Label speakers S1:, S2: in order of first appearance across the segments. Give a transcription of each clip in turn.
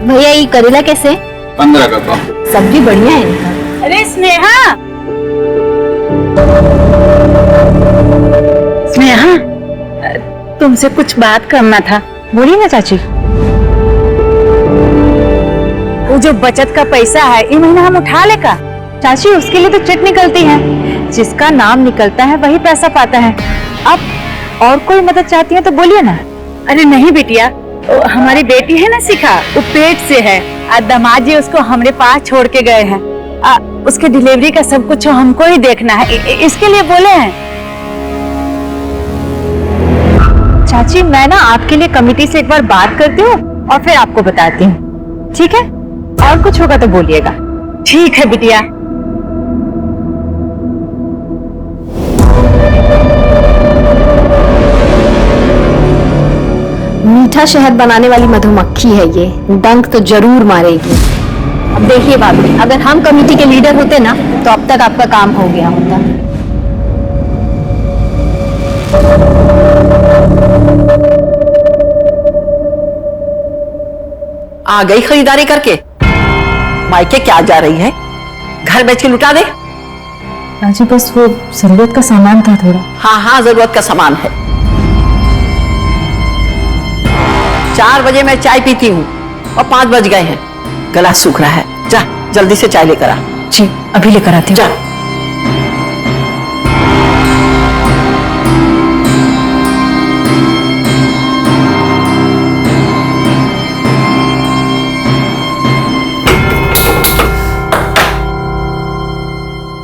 S1: भैया ये करेला कैसे?
S2: 15 का पाव।
S1: सब्जी बढ़िया है इनका।
S3: अरे स्नेहा, स्नेहा, तुमसे कुछ बात करना था।
S1: बोलिए ना चाची।
S3: वो जो बचत का पैसा है ये महीना हम उठा लेगा।
S1: चाची उसके लिए तो चिट निकलती है, जिसका नाम निकलता है वही पैसा पाता है। आप और कोई मदद चाहती हैं तो बोलिए ना।
S3: अरे नहीं बिटिया, हमारी बेटी है ना शिखा, वो पेट से है। दामाद जी उसको हमारे पास छोड़ के गए हैं। उसके डिलीवरी का सब कुछ हमको ही देखना है, इसके लिए बोले हैं।
S1: चाची मैं ना आपके लिए कमेटी से एक बार बात करती हूँ और फिर आपको बताती हूँ, ठीक है? और कुछ होगा तो बोलिएगा।
S3: ठीक है बिटिया।
S1: मीठा शहद बनाने वाली मधुमक्खी है ये, डंक तो जरूर मारेगी। अब देखिए भाभी, अगर हम कमेटी के लीडर होते ना तो अब तक आपका काम हो गया होता।
S4: आ गई खरीदारी करके? मायके क्या जा रही है? घर बेच के लुटा दे।
S1: राजी बस वो जरूरत का सामान था थोड़ा।
S4: हाँ हाँ, जरूरत का सामान है। 4 बजे मैं चाय पीती हूँ और 5 बज गए हैं। गला सूख रहा है, जा जल्दी से चाय लेकर आ।
S1: जी अभी लेकर आती हूँ।
S4: जा।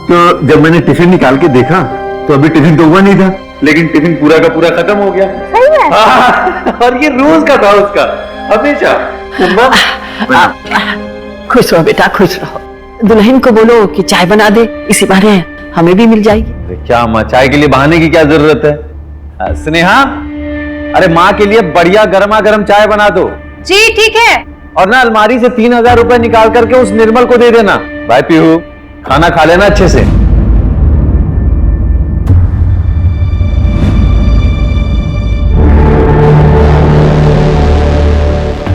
S5: तो जब मैंने टिफिन निकाल के देखा तो अभी टिफिन तो हुआ नहीं था, लेकिन टिफिन पूरा का पूरा खत्म हो गया।
S1: सही है।
S5: और ये रोज का था उसका, हमेशा।
S4: खुश रहो बेटा, खुश रहो। दुल्हन को बोलो कि चाय बना दे, इसी बहाने हमें भी मिल जाएगी।
S5: क्या माँ, चाय के लिए बहाने की क्या जरूरत है? स्नेहा, अरे माँ के लिए बढ़िया गर्मा गर्म चाय बना दो।
S1: जी ठीक है।
S5: और ना अलमारी से 3000 रुपए निकाल करके उस निर्मल को दे देना। भाई पीहू, खाना खा लेना अच्छे से।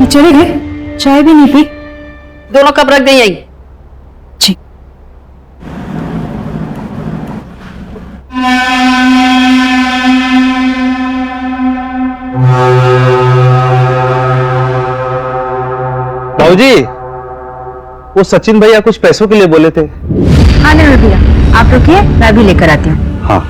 S1: चले गए, चाय भी नहीं पी।
S4: दोनों कब रख दें?
S1: जी।
S5: भाऊजी, वो सचिन भैया कुछ पैसों के लिए बोले थे।
S1: हाँ नहीं भैया, आप रुकिए, मैं भी लेकर आती हूँ।
S5: हाँ।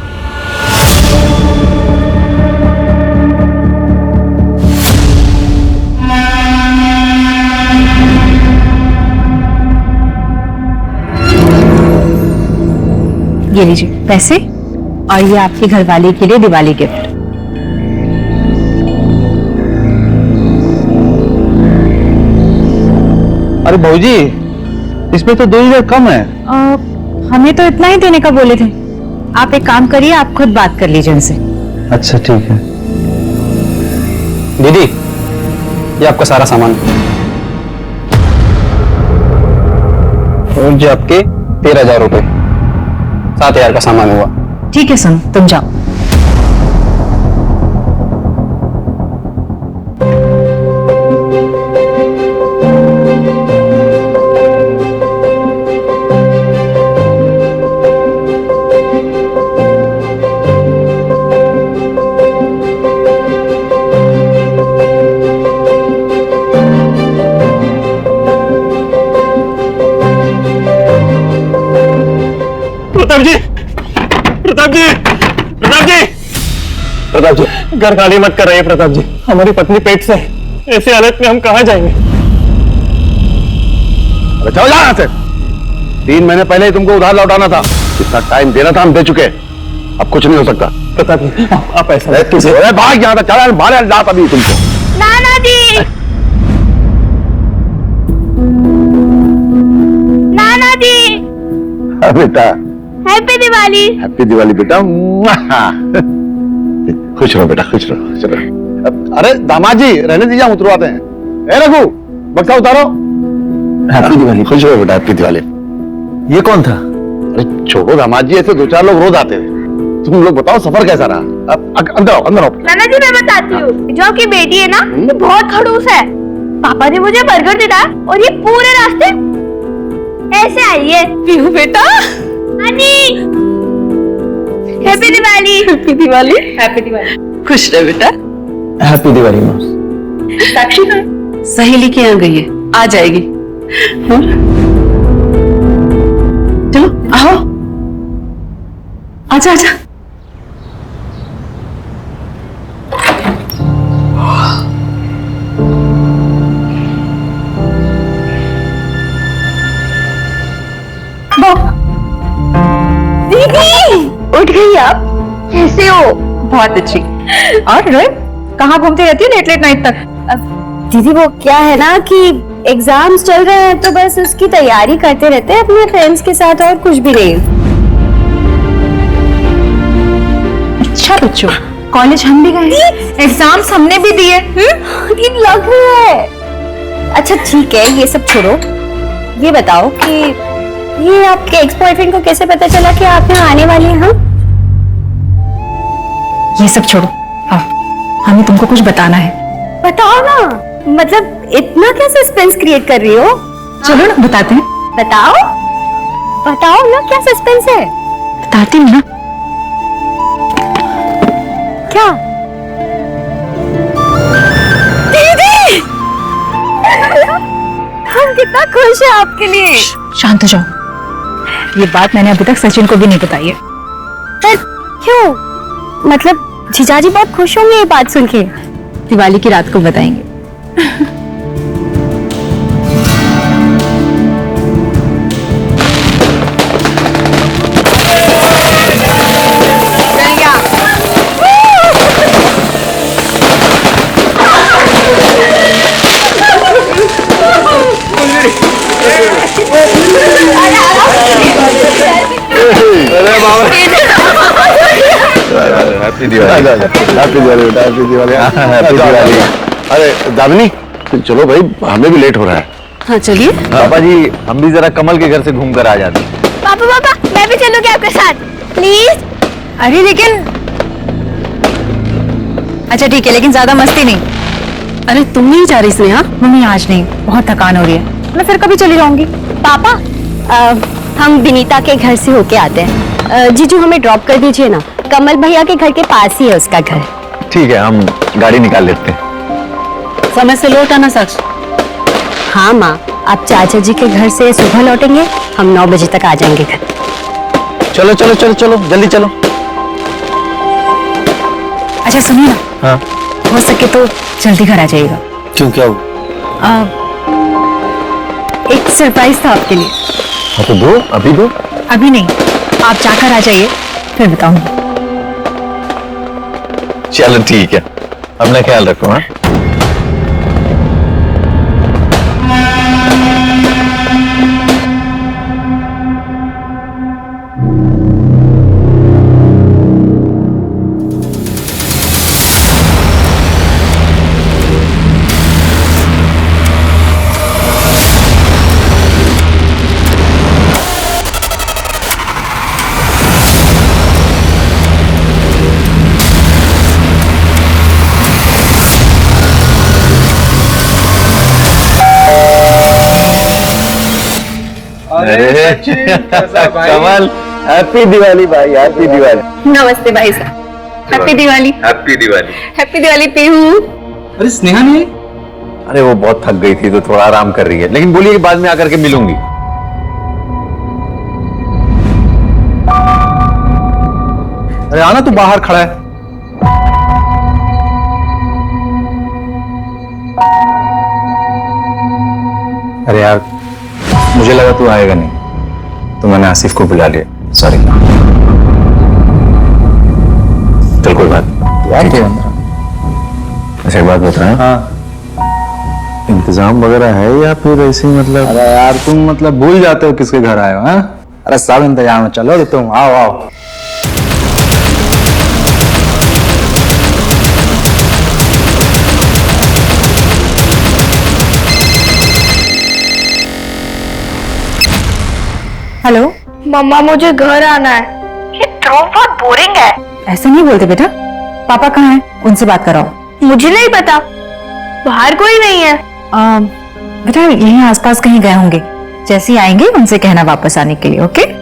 S1: ये लीजिए पैसे, और ये आपकी घरवाली के लिए दिवाली गिफ्ट।
S5: अरे भाऊजी, इसमें तो 2000 कम है।
S1: हमें तो इतना ही देने का बोले थे। आप एक काम करिए, आप खुद बात कर लीजिए उनसे।
S5: अच्छा ठीक है।
S6: दीदी, ये आपका सारा सामान और जो आपके 13,000 रुपए, 7,000 का सामान हुआ।
S1: ठीक है सुन, तुम जाओ।
S5: प्रताप जी, प्रताप जी, प्रताप जी, प्रताप जी, घर खाली मत कर रही प्रताप जी। हमारी पत्नी पेट से, ऐसी हालत में हम कहाँ जाएंगे? अरे चलो यहाँ से। 3 महीने पहले ही तुमको उधार लौटाना था, इतना टाइम देना था, हम दे चुके। अब कुछ नहीं हो सकता। प्रताप जी, आप ऐसा अरे भाग यहाँ से, चला बाहर लात अभी तुमको।
S1: नाना जी, नाना जी,
S5: बेटा
S1: हैप्पी दिवाली।
S5: हैप्पी दिवाली बेटा। खुश रहो बेटा, खुश रहो, खुश रहो। अरे दामाद जी, रहने दीजिए, हम उतरवाते हैं। ए रघु, बक्सा उतारो। हैप्पी दिवाली। खुश रहो बेटा, हैप्पी दिवाली। ये कौन था? अरे छोड़ो दामाद जी, ऐसे 2-4 लोग रोज आते हैं। तुम लोग बताओ सफर कैसा रहा? अब अंदर आओ, अंदर आओ।
S1: नाना जी मैं बताती हूँ, जो आपकी बेटी है ना, ये बहुत खड़ूस है। पापा ने मुझे बर्गर दिलाया और ये पूरे रास्ते ऐसे आई है। पीहू बेटा, Honey, happy Diwali. Happy Diwali. Happy Diwali.
S4: खुश रहे बेटा।
S6: Happy Diwali mom.
S4: साक्षी सहेली के यहाँ गई है, आ जाएगी। हाँ? चलो आओ, आजा आजा।
S1: दीदी, उठ गई आप? कैसे हो?
S3: बहुत अच्छी। और रोहित, कहाँ घूमती रहती है लेट लेट नाइट तक?
S1: दीदी वो क्या है ना कि एग्जाम्स चल रहे हैं तो बस उसकी तैयारी करते रहते हैं अपने फ्रेंड्स के साथ, और कुछ भी नहीं।
S3: अच्छा बच्चों, कॉलेज हम भी गए, एग्जाम्स हमने भी दिए।
S1: लग रहा है। अच्छा ठीक है, ये सब छोड़ो, ये बताओ कि ये आपके एक्स बॉयफ्रेंड को कैसे पता चला कि आप यहाँ आने वाले हैं?
S3: ये सब छोड़ो, हमें तुमको कुछ बताना है।
S1: बताओ ना, मतलब इतना क्या सस्पेंस क्रिएट कर रही हो?
S3: चलो ना बताते हैं।
S1: बताओ बताओ ना, क्या सस्पेंस है?
S3: बताती हूँ ना।
S1: क्या? दीदी, हम कितना खुश हैं आपके लिए।
S3: शांत हो जाओ, ये बात मैंने अभी तक सचिन को भी नहीं बताई है।
S1: पर क्यों? मतलब जीजाजी बहुत खुश होंगे ये बात सुन के।
S3: दिवाली की रात को बताएंगे।
S5: हैप्पी दिवाली। हैप्पी दिवाली बेटा, हैप्पी दिवाली। हैप्पी दिवाली। अरे दामिनी, चलो भाई, हमें भी लेट हो रहा है।
S1: हाँ चलिए।
S6: पापा जी, हम भी जरा कमल के घर से घूम कर आ जाते।
S1: पापा पापा, मैं भी चलूंगी आपके साथ, प्लीज।
S3: अरे लेकिन, अच्छा ठीक है, लेकिन ज्यादा मस्ती नहीं।
S1: अरे तुम नहीं जा रही स्नेहा?
S3: मम्मी आज नहीं, बहुत थकान हो रही है, मैं फिर कभी चली जाऊंगी।
S1: पापा, हम विनीता के घर से होके आते हैं। जीजू हमें ड्रॉप कर दीजिए ना, कमल भैया के घर के पास ही है उसका घर।
S6: ठीक है, हम गाड़ी निकाल लेते हैं।
S4: समय से लौट आना साक्ष।
S1: हाँ माँ, आप चाचा जी के घर से सुबह लौटेंगे, हम 9 बजे तक आ जाएंगे घर।
S6: चलो चलो चलो चलो, जल्दी चलो।
S3: अच्छा सुनिए ना,
S6: हाँ,
S3: हो सके तो जल्दी घर आ जाइएगा।
S6: क्यों, क्या हुआ?
S3: एक सरप्राइज था आपके लिए।
S6: हाँ तो दो, अभी दो।
S3: अभी नहीं, आप जाकर आ जाइए, फिर बताऊंगी।
S6: चलो ठीक है, अपना ख्याल रखो। हाँ, कमल, हैप्पी दिवाली भाई, हैप्पी दिवाली।
S1: नमस्ते भाई साहब, happy Diwali.
S6: Happy Diwali.
S1: Happy Diwali Pihu.
S2: अरे स्नेहा नहीं आई?
S6: अरे वो बहुत थक गई थी तो थोड़ा आराम कर रही है, लेकिन बोलिए कि बाद में आकर के मिलूंगी।
S2: अरे आना, तू बाहर खड़ा है।
S6: अरे यार, मुझे लगा तू आएगा नहीं, तो मैंने आसिफ को बुला लिया, सॉरी। चल कोई बात नहीं। अच्छा एक बात बता,
S2: हाँ,
S6: इंतजाम वगैरह है या फिर ऐसे ही मतलब?
S2: अरे यार तुम मतलब भूल जाते हो किसके घर आए हो? हाँ, अरे सब इंतजाम है, चलो तो तुम आओ आओ।
S3: हेलो
S1: मम्मा, मुझे घर आना है। ये ध्रुव बहुत बोरिंग है।
S3: ऐसे नहीं बोलते बेटा, पापा कहाँ हैं? उनसे बात कराओ।
S1: मुझे नहीं पता, बाहर कोई नहीं है।
S3: बेटा यहीं आसपास कहीं गए होंगे, जैसे ही आएंगे उनसे कहना वापस आने के लिए। ओके?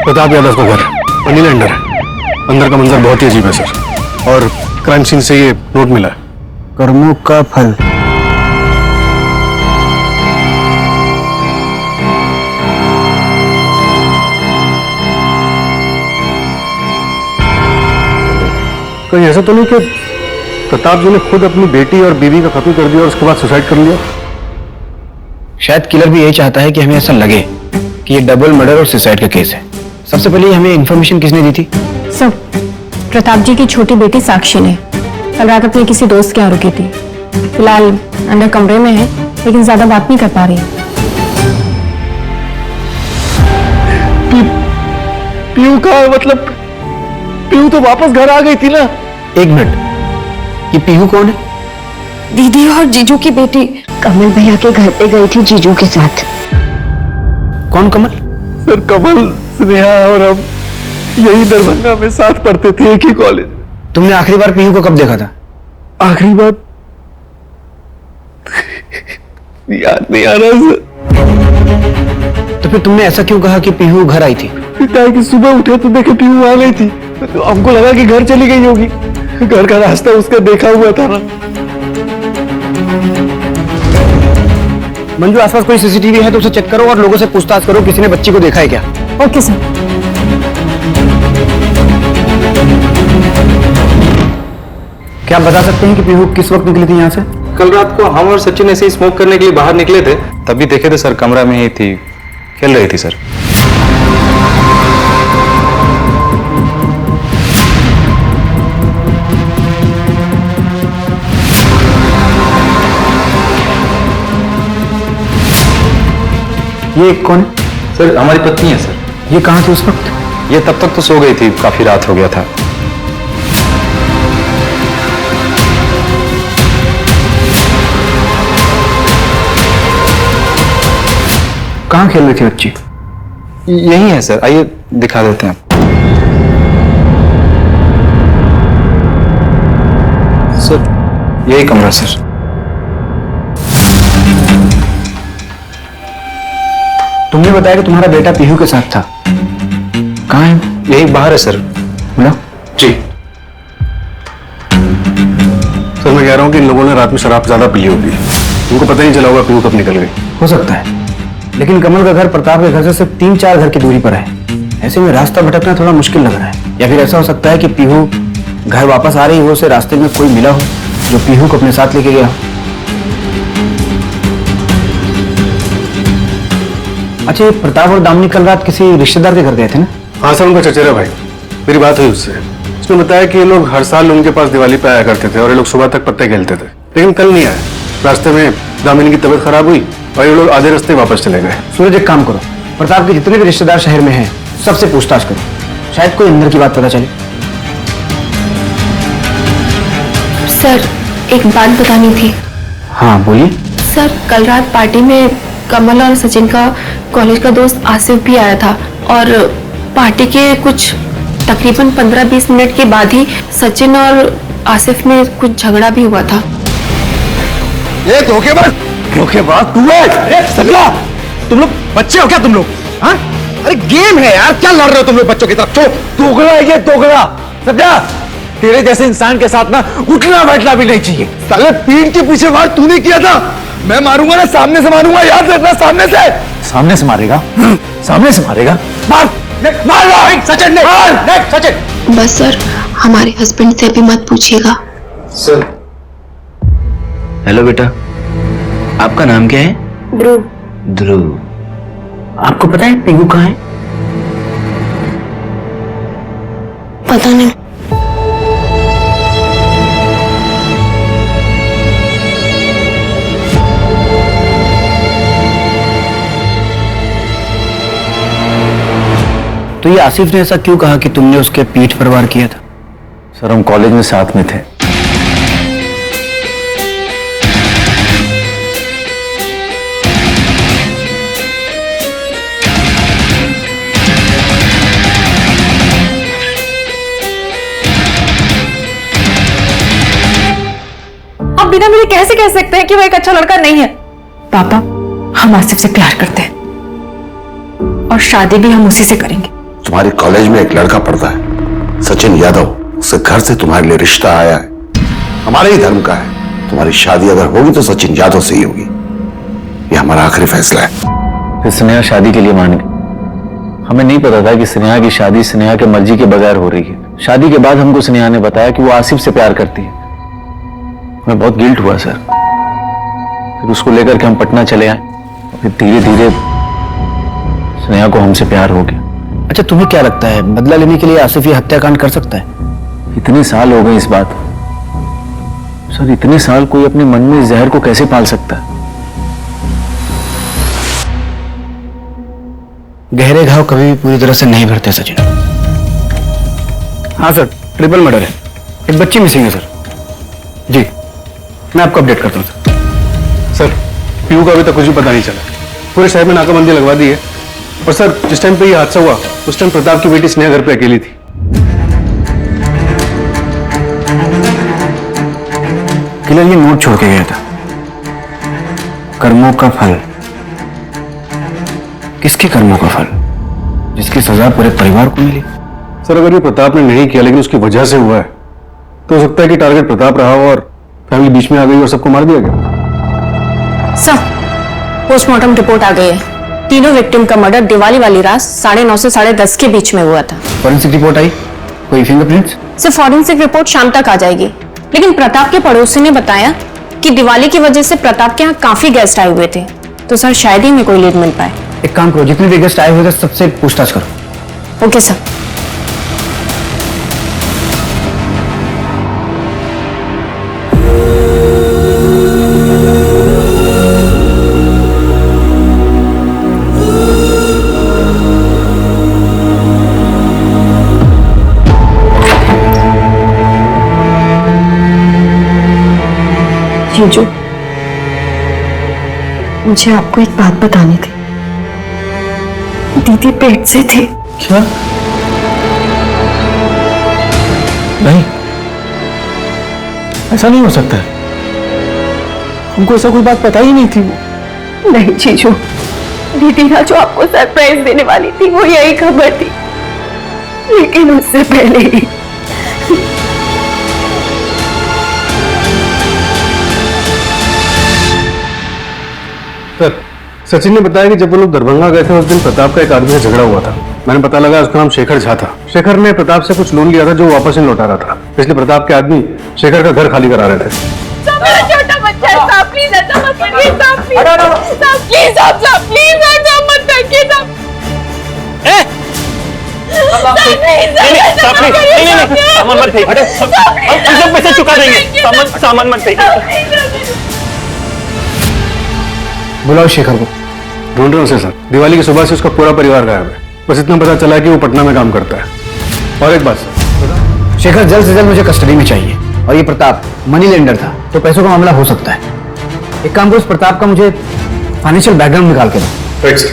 S5: प्रताप यादव का घर मनी लैंडर है। अंदर का मंजर बहुत ही अजीब है सर, और क्राइम सीन से ये नोट मिला है।
S2: कर्मों का फल।
S5: कहीं ऐसा तो नहीं कि प्रताप जी ने खुद अपनी बेटी और बीवी का कत्ल कर दिया और उसके बाद सुसाइड कर लिया?
S6: शायद किलर भी यही चाहता है कि हमें ऐसा लगे कि ये डबल मर्डर और सुसाइड का केस है। सबसे पहले हमें इंफॉर्मेशन किसने दी थी?
S1: सर, प्रताप जी की छोटी बेटी साक्षी ने कल रात अपने किसी दोस्त के यहाँ रुकी थी। फिलहाल अंदर कमरे में है, लेकिन ज्यादा बात नहीं कर पा रही।
S5: पीयू का मतलब, पीयू तो वापस घर आ गई थी ना?
S6: एक मिनट, ये पीहू कौन है?
S1: दीदी और जीजू की बेटी कमल भैया के घर पे गई थी जीजू के साथ।
S6: कौन कमल?
S5: सर कमल, स्नेहा और हम यही दरभंगा में साथ पढ़ते थे, एक ही कॉलेज।
S6: तुमने आखिरी बार पीहू को कब देखा था?
S5: आखिरी बार याद नहीं आ रहा सर।
S6: तो फिर तुमने ऐसा क्यों कहा कि पीहू घर आई थी?
S5: कि सुबह उठे तो देखे पीहू आ गई थी, तो हमको लगा कि घर चली गई होगी। घर का रास्ता उसका देखा हुआ था ना।
S6: मंजू, आसपास कोई सीसीटीवी है तो उसे चेक करो और लोगों से पूछताछ करो, किसी ने बच्ची को देखा है क्या?
S1: Okay sir.
S6: क्या आप बता सकते हैं कि पीहू किस वक्त निकली थी यहाँ से?
S2: कल रात को हम और सचिन ऐसे ही स्मोक करने के लिए बाहर निकले थे, तभी देखे थे सर, कमरा में ही थी, खेल रही थी सर।
S6: ये कौन है?
S2: सर हमारी पत्नी है सर।
S6: ये कहाँ थी उस वक्त?
S2: ये तब तक तो सो गई थी, काफी रात हो गया था।
S6: कहाँ खेल रही थी बच्ची?
S2: यही है सर, आइए दिखा देते हैं। सर यही कमरा सर।
S6: तुमने बताया कि तुम्हारा बेटा पीहू के साथ था, कहाँ है?
S2: यही बाहर है सर।
S6: बोलो।
S5: जी सर, मैं कह रहा हूँ कि इन लोगों ने रात में शराब ज्यादा पी होगी, उनको पता नहीं चला होगा पीहू कब निकल गई।
S6: हो सकता है, लेकिन कमल का घर प्रताप के घर से सिर्फ 3-4 घर की दूरी पर है। ऐसे में रास्ता भटकना थोड़ा मुश्किल लग रहा है। या फिर ऐसा हो सकता है कि पीहू घर वापस आ रही हो, उसे रास्ते में कोई मिला हो जो पीहू को अपने साथ लेके गया हो। अच्छा, ये प्रताप और दामिनी कल रात किसी रिश्तेदार के घर गए थे ना?
S5: हाँ सर, उनका चचेरा भाई। मेरी बात हुई उससे, उसने बताया कि ये लोग हर साल उनके पास दिवाली पे आया करते थे और ये लोग सुबह तक पत्ते खेलते थे, लेकिन कल नहीं आए। रास्ते में दामिनी की तबीयत खराब हुई और ये लोग आधे रास्ते वापस चले गए।
S6: सूरज, एक काम करो, प्रताप के जितने भी रिश्तेदार शहर में हैं सबसे पूछताछ करो, शायद कोई अंदर की बात पता चले।
S7: सर, एक बात बतानी थी।
S6: हाँ बोलिए।
S7: सर, कल रात पार्टी में कमल और सचिन का कॉलेज का दोस्त आसिफ भी आया था, और पार्टी के कुछ तकरीबन 15-20 मिनट के बाद ही सचिन और आसिफ में कुछ झगड़ा भी हुआ था।
S5: ये धोखेबाज तू है? सगला, तुम लोग बच्चे हो क्या तुम लोग? हाँ? अरे गेम है यार, क्या लड़ रहे हो तुम लोग बच्चों की तरफ? दोगला है ये, दोगला। समझा? तेरे जैसे इंसान के साथ ना उठना बैठना भी नहीं चाहिए। साले पीठ के पीछे वार तूने किया था, मैं मारूंगा ना, सामने से मारूंगा, याद रखना। सामने से।
S2: सामने से मारेगा? सामने से मारेगा?
S5: मार सचिन ने, मार सचिन।
S7: बस सर, हमारे हस्बैंड से अभी मत पूछिएगा।
S2: सर।
S6: हेलो बेटा, आपका नाम क्या है?
S7: ध्रुव।
S6: ध्रुव। आपको पता है पीहू कहाँ है?
S7: पता नहीं।
S6: तो ये आसिफ ने ऐसा क्यों कहा कि तुमने उसके पीठ पर वार किया था? सर हम कॉलेज में साथ में थे।
S7: आप बिना मेरे कैसे कह सकते हैं कि वो एक अच्छा लड़का नहीं है? पापा, हम आसिफ से प्यार करते हैं और शादी भी हम उसी से करेंगे।
S5: तुम्हारे कॉलेज में एक लड़का पढ़ता है, सचिन यादव। उसके घर से तुम्हारे लिए रिश्ता आया है, हमारे ही धर्म का है। तुम्हारी शादी अगर होगी तो सचिन यादव से ही होगी, ये हमारा आखिरी फैसला है।
S6: फिर स्नेहा शादी के लिए मान गई। हमें नहीं पता था कि स्नेहा की शादी स्नेहा के मर्जी के बगैर हो रही है। शादी के बाद हमको स्नेहा ने बताया कि वो आसिफ से प्यार करती है। हमें बहुत गिल्ट हुआ सर। फिर उसको लेकर के हम पटना चले आए। फिर धीरे धीरे स्नेहा को हमसे प्यार हो गया।
S2: अच्छा तुम्हें क्या लगता है बदला लेने के लिए आसिफ ये हत्याकांड कर सकता है?
S6: इतने साल हो गए इस बात। सर इतने साल कोई अपने मन में इस जहर को कैसे पाल सकता है?
S2: गहरे घाव कभी भी पूरी तरह से नहीं भरते सचिन। हाँ सर, ट्रिपल मर्डर है, एक बच्ची मिसिंग है सर। जी मैं आपको अपडेट करता हूँ
S8: सर। पीयू का अभी तक कुछ भी पता नहीं चला। पूरे शहर में नाकाबंदी लगवा दी है। और सर जिस टाइम पे ये हादसा हुआ उस टाइम प्रताप की बेटी स्नेहा घर पे अकेली थी।
S2: किलर ये नोट छोड़ के गया था, कर्मों का फल। किसके कर्मों का फल? जिसकी सजा पूरे परिवार को मिली।
S8: सर अगर ये प्रताप ने नहीं किया लेकिन उसकी वजह से हुआ है तो हो सकता है कि टारगेट प्रताप रहा हो और फैमिली बीच में आ गई और सबको मार दिया गया।
S7: सर, पोस्टमार्टम रिपोर्ट आ गई है। तीनों विक्टिम का मर्डर दिवाली वाली रात 9:30 से 10:30 के बीच में हुआ था।
S2: फॉरेंसिक रिपोर्ट आई? कोई फिंगरप्रिंट्स?
S7: सर फॉरेंसिक रिपोर्ट शाम तक आ जाएगी, लेकिन प्रताप के पड़ोसी ने बताया कि दिवाली की वजह से प्रताप के यहाँ काफी गेस्ट आए हुए थे, तो सर शायद ही में कोई लीड मिल पाए।
S2: एक काम करो, जितने भी गेस्ट आए हुए थे सबसे पूछताछ करो।
S7: Okay sir.
S1: जीजू, मुझे आपको एक बात बतानी थी। दीदी पेट से थी।
S6: क्या? नहीं, ऐसा नहीं हो सकता है। हमको ऐसा कोई बात पता ही नहीं थी। वो
S1: नहीं जीजू, दीदी ना जो आपको सरप्राइज देने वाली थी वो यही खबर थी, लेकिन उससे पहले ही।
S8: सर सचिन ने बताया कि जब वो लोग दरभंगा गए थे उस दिन प्रताप का एक आदमी से झगड़ा हुआ था। मैंने पता लगा उसका नाम शेखर झा था। शेखर ने प्रताप से कुछ लोन लिया था जो वो वापस नहीं लौटा रहा था, इसलिए प्रताप के आदमी शेखर का घर खाली करा रहे थे।
S3: छोटा बच्चा है साहब, प्लीज ऐसा मत करिए साहब, प्लीज साहब, प्लीज साहब, प्लीज ऐसा मत करिए साहब।
S9: सामान मत फेंक, हम सब पैसे चुका देंगे। सामान मत फेंक।
S2: बुलाओ शेखर को।
S8: ढूंढ रहे हो सर। दिवाली की सुबह से उसका पूरा परिवार गायब है। बस इतना पता चला है कि वो पटना में काम करता है। और एक बात सर,
S2: शेखर जल्द से जल्द मुझे कस्टडी में चाहिए। और ये प्रताप मनी लेंडर था, तो पैसों का मामला हो सकता है। एक काम करो, उस प्रताप का मुझे फाइनेंशियल बैकग्राउंड निकाल के दो।
S8: Right sir.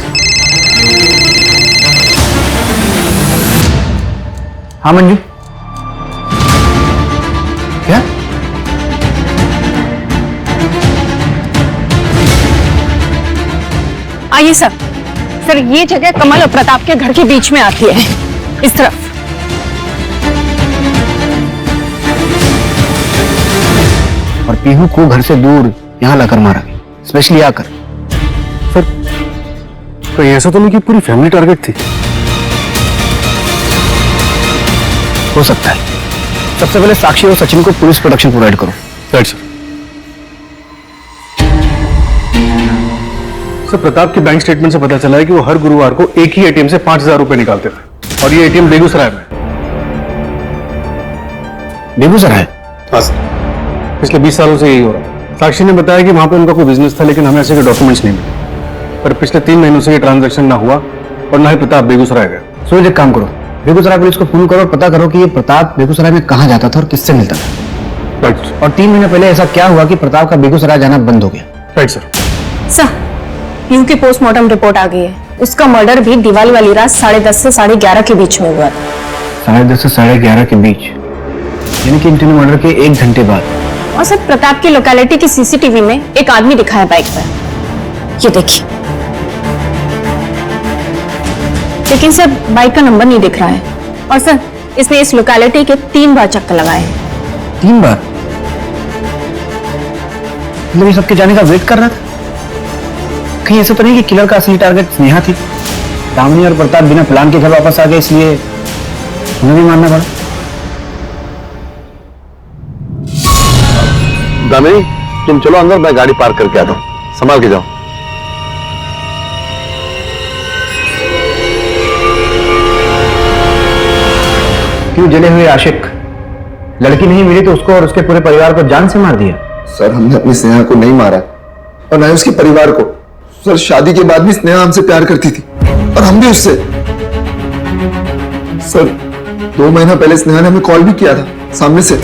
S2: हाँ मंजू, क्या?
S7: आइए सर। सर ये जगह कमल और प्रताप के घर के बीच में आती है, इस तरफ।
S2: और पीहू को घर से दूर यहाँ लाकर मारा गया, स्पेशली आकर।
S8: सर कहीं ऐसा तो नहीं कि पूरी फैमिली टारगेट थी?
S2: हो सकता है। सबसे पहले साक्षी और सचिन को पुलिस प्रोटेक्शन प्रोवाइड करो।
S8: Right sir. सर प्रताप के बैंक स्टेटमेंट से पता चला है कि वो हर गुरुवार को एक ही एटीएम से 5,000 रुपए निकालते थे, और ये एटीएम बेगूसराय में।
S2: बेगूसराय?
S8: हाँ सर, पिछले 20 सालों से यही हो रहा है। साक्षी ने बताया कि वहां पे उनका कोई बिजनेस था, लेकिन हमें ऐसे डॉक्यूमेंट्स नहीं मिले। पर पिछले 3 महीनों से ये ट्रांजैक्शन ना हुआ और ना ही प्रताप बेगूसराय गया।
S2: सूरज एक काम करो, बेगूसराय पुलिस को फोन करो और पता करो कि ये प्रताप बेगूसराय में कहाँ जाता था और किससे मिलता था।
S8: राइट
S2: और 3 महीने पहले ऐसा क्या हुआ कि प्रताप का बेगूसराय जाना बंद हो गया।
S8: Right sir.
S1: सर, पीहू की पोस्टमार्टम रिपोर्ट आ गई है। उसका मर्डर भी दिवाली वाली रात 10:30 से 11:30 के बीच में हुआ था।
S2: 10:30 से 11:30 के बीच, यानी कि इंटरनल मर्डर के 1 घंटे बाद।
S1: और सर, प्रताप की लोकेलिटी की सीसीटीवी में एक आदमी दिखा है बाइक पर। ये देखिए। लेकिन सर, बाइक का नंबर नहीं दिख रहा है। और सर, इसने इस लोकेलिटी के 3 बार चक्कर लगाए हैं।
S2: 3 बार? मतलब ये सबके जाने का वेट कर रहा था? कहीं ऐसा तो नहीं कि किलर का असली टारगेट स्नेहा थी? दामिनी और प्रताप बिना प्लान के घर वापस आ गए, इसलिए उन्हें भी मारना पड़ा।
S5: दामिनी, तुम चलो अंदर, मैं गाड़ी पार्क करके आता हूँ, संभाल के जाओ।
S2: क्यों जले हुए आशिक? लड़की नहीं मिली तो उसको और उसके पूरे परिवार को जान से मार दिया?
S10: सर, हमने अपनी स्नेहा को नहीं मारा और न ही उसके परिवार को। सर, शादी के बाद भी स्नेहा हमसे प्यार करती थी और हम भी उससे। सर, 2 महीना पहले स्नेहा ने हमें कॉल भी किया था सामने से।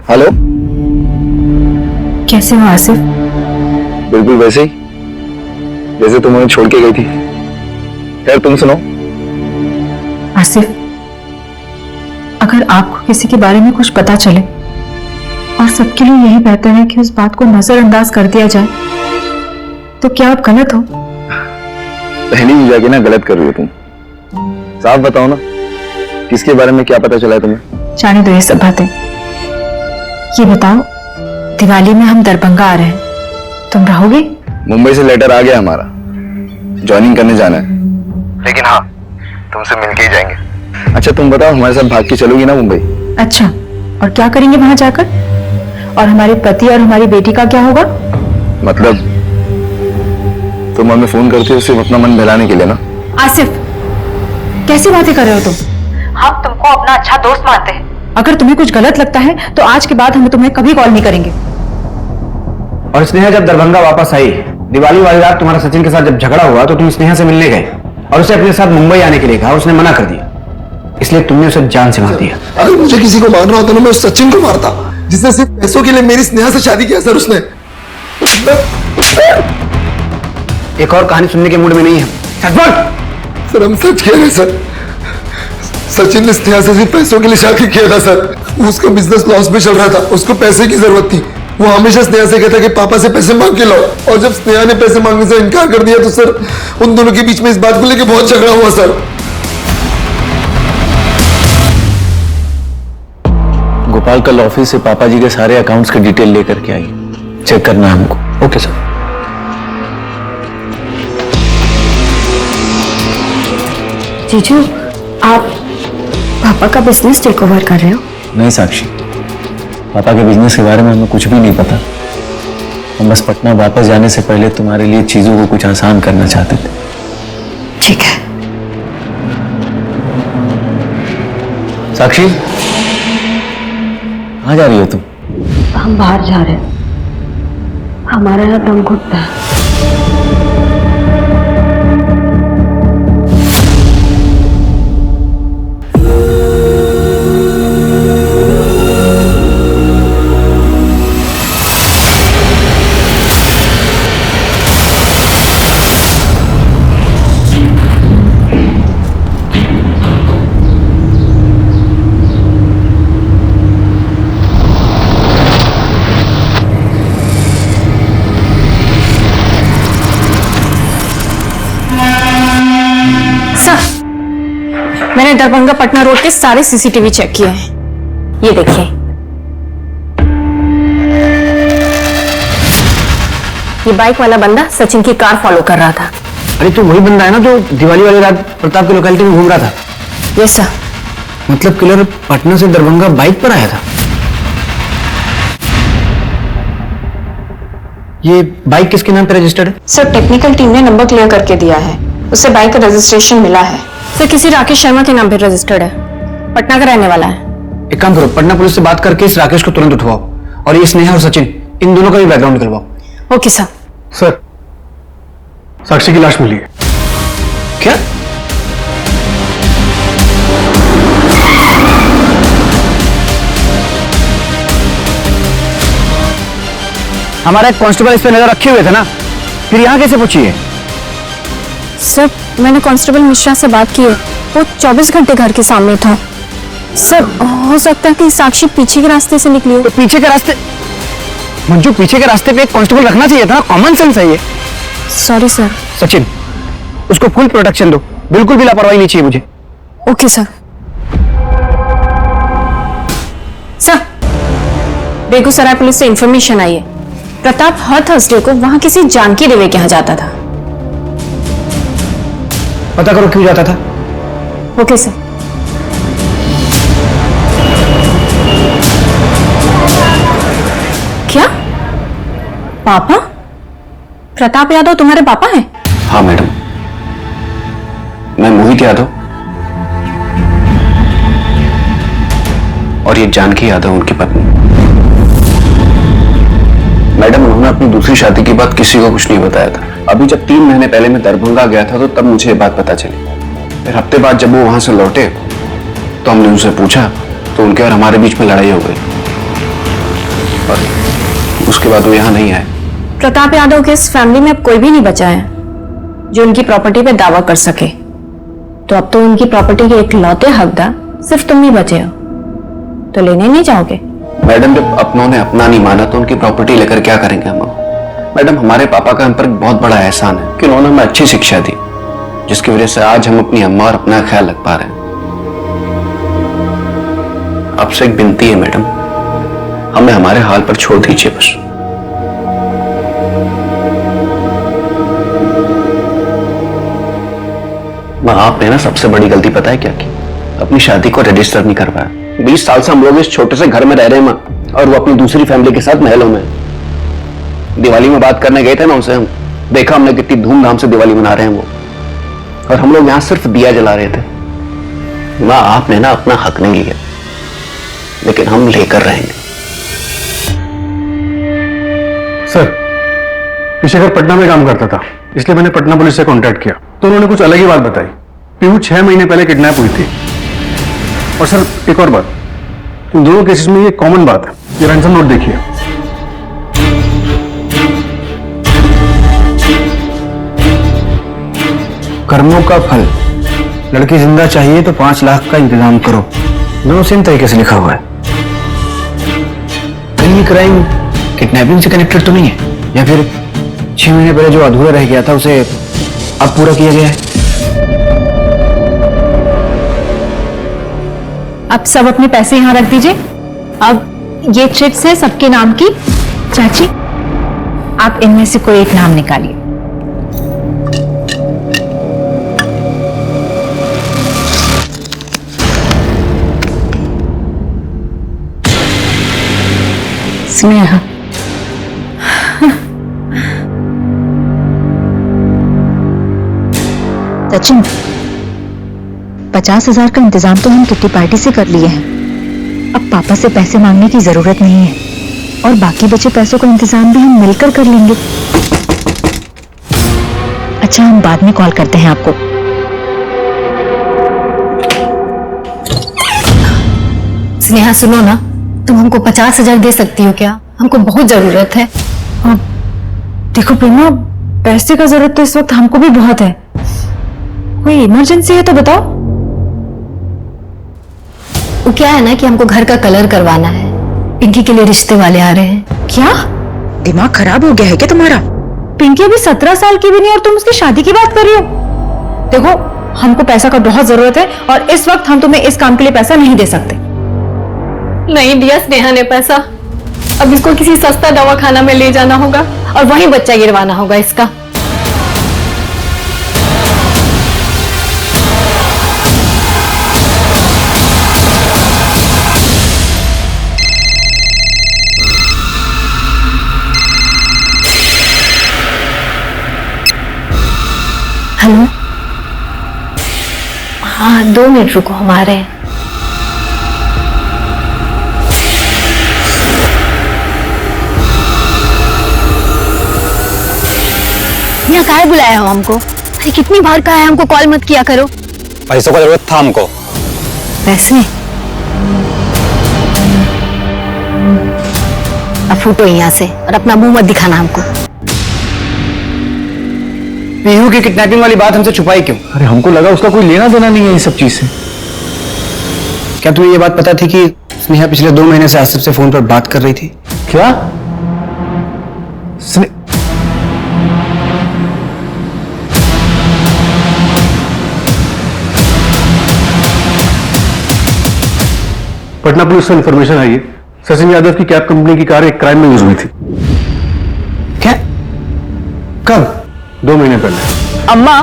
S5: हेलो,
S1: कैसे हो आसिफ?
S5: बिल्कुल वैसे ही जैसे तुम उन्हें छोड़ के गई थी। खैर, तुम सुनो।
S3: आसिफ, अगर आपको किसी के बारे में कुछ पता चले और सबके लिए यही बेहतर है कि उस बात को नजरअंदाज कर दिया जाए, तो क्या आप गलत हो?
S5: पहली ही जाके ना गलत कर रही हो तुम। साफ बताओ ना, किसके बारे में क्या पता चला है तुम्हें?
S3: जाने दो ये सब बातें। ये बताओ, दिवाली में हम दरभंगा आ रहे हैं, तुम रहोगे?
S5: मुंबई से लेटर आ गया हमारा, ज्वाइनिंग करने जाना है। लेकिन हाँ, तुमसे मिलके ही जाएंगे। अच्छा, तुम बताओ, हमारे साथ भाग के चलोगी ना मुंबई?
S3: अच्छा, और क्या करेंगे वहां जाकर? और हमारे पति और हमारी बेटी का क्या होगा?
S5: मतलब तुम हमें फोन करती हो सिर्फ अपना मन बहलाने के लिए ना?
S3: आसिफ, कैसी बातें कर रहे हो तुम? हम तुमको अपना अच्छा दोस्त मानते हैं। अगर तुम्हें कुछ गलत लगता है तो आज के बाद हम तुम्हें कभी कॉल नहीं करेंगे।
S2: और स्नेहा जब दरभंगा वापस आई, दिवाली वाली रात तुम्हारा सचिन के साथ जब झगड़ा हुआ, तो तुम स्नेहा से मिलने गए और उसे अपने साथ मुंबई आने के लिए कहा। उसने मना कर दिया, इसलिए तुमने उसे जान से मार दिया।
S10: अगर मुझे किसी को मारना होता ना, मैं उस सचिन को मारता, जिसने सिर्फ पैसों के लिए मेरी स्नेहा से शादी किया। सर, उसने।
S2: एक और कहानी सुनने के मूड में नहीं है। सच बोल।
S10: सर, हम सच कह रहे हैं सर। सचिन ने स्नेहा से सिर्फ पैसों के लिए शादी किया था सर। उसका बिजनेस लॉस में चल रहा था, उसको पैसे की जरूरत थी। वो हमेशा स्नेहा से कहता कि पापा से पैसे मांग के लाओ, और जब स्नेहा ने पैसे मांगने से इनकार कर दिया तो सर, उन दोनों के बीच में इस बात को लेकर बहुत झगड़ा हुआ सर।
S5: गोपाल कल ऑफिस से पापा जी के सारे अकाउंट्स के डिटेल लेकर के आई, चेक करना है हमको। Okay sir.
S3: जीजू, आप पापा का बिजनेस टेक ओवर कर रहे हो?
S5: नहीं साक्षी, पापा के बिजनेस के बारे में हमें कुछ भी नहीं पता। हम बस पटना वापस जाने से पहले तुम्हारे लिए चीजों को कुछ आसान करना चाहते थे।
S3: ठीक है।
S5: साक्षी, कहाँ जा रही हो तुम?
S7: हम बाहर जा रहे हैं, हमारा यहाँ दम घुटता है।
S1: मैंने दरभंगा पटना रोड के सारे सीसीटीवी चेक किए हैं। ये देखिए, ये बाइक वाला बंदा सचिन की कार फॉलो कर रहा था।
S2: अरे तो वही बंदा है ना जो दिवाली वाली रात प्रताप की लोकेलिटी में घूम रहा था?
S1: Yes sir.
S2: मतलब किलर पटना से दरभंगा बाइक पर आया था? ये बाइक किसके नाम पे रजिस्टर्ड है?
S1: सर, टेक्निकल टीम ने नंबर क्लियर करके दिया है, उससे बाइक का रजिस्ट्रेशन मिला है। सर, किसी राकेश शर्मा के नाम पे रजिस्टर्ड है, पटना का रहने वाला है।
S2: एक काम करो, पटना पुलिस से बात करके इस राकेश को तुरंत उठवाओ और ये स्नेहा और सचिन, इन दोनों का भी बैकग्राउंड निकलवाओ।
S7: Okay sir.
S8: सर, साक्षी की लाश मिली है।
S2: क्या? हमारा एक कांस्टेबल इस पे नजर रखे हुए थे ना, फिर यहाँ कैसे पहुंची है?
S7: सर मैंने कांस्टेबल मिश्रा से बात की है, वो 24 घंटे घर के सामने था। सर हो सकता है कि साक्षी पीछे के रास्ते से निकली हो।
S2: तो पीछे के रास्ते, मंजू पीछे के रास्ते पे एक कांस्टेबल रखना चाहिए था ना, कॉमन सेंस है ये।
S7: Sorry sir.
S2: सचिन, उसको फुल प्रोटेक्शन दो, बिल्कुल भी लापरवाही नहीं चाहिए मुझे।
S7: Okay sir. Sir Begusarai police से इंफॉर्मेशन आई है, प्रताप हर थर्सडे को वहां किसी जानकी देवी के यहाँ जाता था।
S2: पता करो क्यों जाता था।
S7: Okay sir. क्या पापा? प्रताप यादव तुम्हारे पापा हैं?
S2: हाँ मैडम, मैं मोहित यादव और ये जानकी यादव उनकी पत्नी। मैडम, उन्होंने अपनी दूसरी शादी की बात किसी को कुछ नहीं बताया था। अभी जब 3 महीने पहले मैं दरभंगा गया था तो तब मुझे ये बात पता चली। फिर हफ्ते बाद जब वो वहां से लौटे तो हमने उनसे पूछा तो उनके और हमारे बीच में लड़ाई हो गई और उसके बाद वो यहाँ नहीं आए।
S7: प्रताप यादव के इस फैमिली में अब कोई भी नहीं बचा है जो उनकी प्रॉपर्टी पे दावा कर सके, तो अब तो उनकी प्रॉपर्टी के इकलौते हकदार सिर्फ तुम ही बचे हो, तो लेने नहीं चाहोगे?
S2: मैडम, जब अपनों ने अपना नहीं माना तो उनकी प्रॉपर्टी लेकर क्या करेंगे हम? मैडम, हमारे पापा का हम पर बहुत बड़ा एहसान है कि उन्होंने हमें अच्छी शिक्षा दी, जिसकी वजह से आज हम अपनी अम्मा और अपना ख्याल रख पा रहे हैं। आपसे एक विनती है मैडम, हमें हमारे हाल पर छोड़ दीजिए बस। मां, आपने ना सबसे बड़ी गलती पता है क्या की? अपनी शादी को रजिस्टर नहीं करवाया। 20 साल से हम लोग इस छोटे से घर में रह रहे हैं मां, और वो अपनी दूसरी फैमिली के साथ महलों में। दिवाली में बात करने गए थे ना उनसे, हम देखा हमने कितनी धूमधाम से दिवाली मना रहे हैं वो, और हम लोग यहां सिर्फ दिया जला रहे थे। मां, आपने ना अपना हक नहीं लिया, लेकिन हम लेकर रहेंगे।
S8: सर, पिछेकर पटना में काम करता था, इसलिए मैंने पटना पुलिस से कांटेक्ट किया तो उन्होंने कुछ अलग ही बात बताई। पीहू 6 महीने पहले किडनैप हुई थी। और सर एक और बात, इन दोनों केसेस में ये कॉमन बात है। ये रैंसम नोट देखिए।
S6: कर्मों का फल, लड़की जिंदा चाहिए तो 5 लाख का इंतजाम करो। दोनों सेम तरीके से लिखा हुआ है। कहीं ये क्राइम किडनैपिंग से कनेक्टेड तो नहीं है, या फिर 6 महीने पहले जो अधूरा रह गया था उसे अब पूरा किया गया है?
S1: अब सब अपने पैसे यहाँ रख दीजिए। अब ये चिट्स है सबके नाम की। चाची, आप इनमें से कोई एक नाम निकालिए। स्नेहा।
S11: सचिन, 50,000 का इंतजाम तो हम किट्टी पार्टी से कर लिए हैं। अब पापा से पैसे मांगने की जरूरत नहीं है, और बाकी बचे पैसों का इंतजाम भी हम मिलकर कर लेंगे। अच्छा, हम बाद में कॉल करते हैं आपको।
S1: स्नेहा सुनो ना, तुम हमको 50,000 दे सकती हो क्या? हमको बहुत जरूरत है।
S7: देखो प्रेमा, पैसे का जरूरत तो इस वक्त हमको भी बहुत है। कोई इमरजेंसी है तो बताओ।
S1: वो क्या है ना कि हमको घर का कलर करवाना है, पिंकी के लिए रिश्ते वाले आ रहे हैं।
S7: क्या
S11: दिमाग खराब हो गया है क्या तुम्हारा?
S7: पिंकी अभी 17 साल की भी नहीं और तुम उसकी शादी की बात कर रही हो? देखो, हमको पैसा का बहुत जरूरत है और इस वक्त हम तुम्हें इस काम के लिए पैसा नहीं दे सकते।
S1: नहीं दिया स्नेहा ने पैसा। अब इसको किसी सस्ता दवाखाना में ले जाना होगा और वहीं बच्चा गिरवाना होगा इसका। हेलो, हाँ 2 मिनट रुको, हम आ रहे हैं। यहाँ काहे बुलाया हो हमको? अरे कितनी बार कहा है हमको कॉल मत किया करो।
S2: पैसों का जरूरत था हमको।
S1: पैसे? अब फूटो यहाँ से और अपना मुंह मत दिखाना हमको।
S6: पीहू की किडनैपिंग वाली बात हमसे छुपाई क्यों?
S8: अरे हमको लगा उसका कोई लेना देना नहीं है इस सब चीज से।
S6: क्या तुम्हें ये बात पता थी कि स्नेहा पिछले 2 महीने से आसिफ से फोन पर बात कर रही थी?
S8: क्या? पटना पुलिस से इंफॉर्मेशन आई है, सचिन यादव की कैब कंपनी की कार एक क्राइम में यूज हुई थी।
S6: क्या? कब?
S8: 2 महीने पहले।
S3: अम्मा,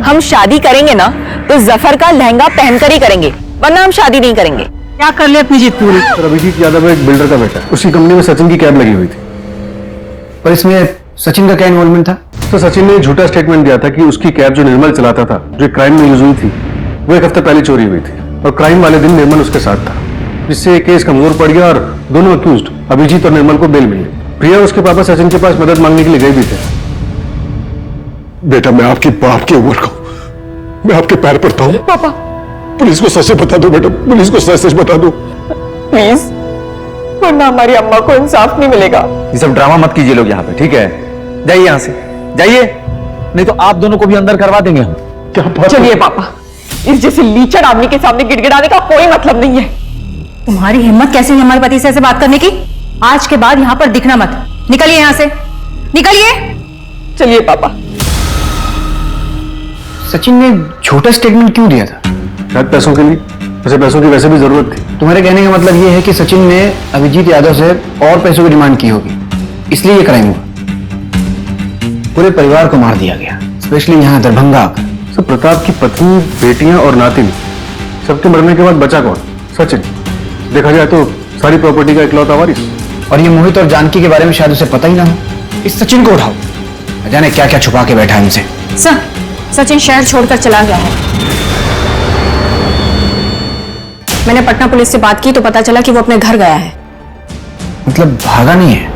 S3: हम शादी करेंगे ना तो जफर का लहंगा पहनकर ही करेंगे, वरना हम शादी नहीं करेंगे। क्या कर ले अपनी जीत पूरी।
S8: सर, अभिजीत यादव एक बिल्डर का बेटा है, उसकी कंपनी में सचिन की कैब लगी हुई थी।
S6: पर इसमें सचिन का क्या इन्वॉल्वमेंट था?
S8: तो सचिन ने झूठा स्टेटमेंट दिया था कि उसकी कैब जो निर्मल चलाता था, जो क्राइम में यूज हुई थी, वो 1 हफ्ते पहले चोरी हुई थी और क्राइम वाले दिन निर्मल उसके साथ था, जिससे केस कमजोर पड़ गया और दोनों अक्यूज्ड अभिजीत और निर्मल को बेल मिली। प्रिया उसके पापा सचिन के पास मदद मांगने के लिए गए भी थे।
S10: बेटा, मैं आपकी बाप की उम्र का हूं, मैं आपके पैर पड़ता हूं।
S3: पापा
S10: पुलिस को सच बता दो बेटा, पुलिस को सच बता दो
S3: प्लीज, वरना हमारी अम्मा को इंसाफ नहीं मिलेगा।
S2: ये सब ड्रामा मत कीजिए लोग यहाँ पे, ठीक है? जाइए यहाँ से, जाइए, नहीं तो आप दोनों को भी अंदर करवा देंगे हम।
S10: क्या बात?
S3: चलिए पापा, इस जैसे लीचड़ आदमी के सामने गिड़गिड़ाने का कोई मतलब नहीं है।
S1: तुम्हारी हिम्मत कैसे हुई हमारे पति से ऐसे बात करने की? आज के बाद यहाँ पर दिखना मत। निकलिए यहाँ से, निकलिए।
S3: चलिए पापा।
S6: सचिन ने झूठा स्टेटमेंट क्यों दिया था?
S8: शायद पैसों के लिए, वैसे पैसों की वैसे भी जरूरत थी।
S6: तुम्हारे कहने का मतलब ये है कि सचिन ने अभिजीत यादव से और पैसों की डिमांड की होगी, इसलिए ये क्राइम हुआ। पूरे परिवार को मार दिया गया, स्पेशली यहाँ दरभंगा आकर।
S8: सर, प्रताप की पत्नी, बेटियां और नातिन, सबके मरने के बाद बचा कौन? सचिन। देखा जाए तो सारी प्रॉपर्टी का इकलौता वारिस।
S6: और ये मोहित और जानकी के बारे में शायद उसे पता ही ना हो। इस सचिन को उठाओ, न जाने क्या क्या छुपा के बैठा है हमसे।
S1: सचिन शहर छोड़कर चला गया है। मैंने पटना पुलिस से बात की तो पता चला कि वो अपने घर गया है।
S6: मतलब भागा नहीं है?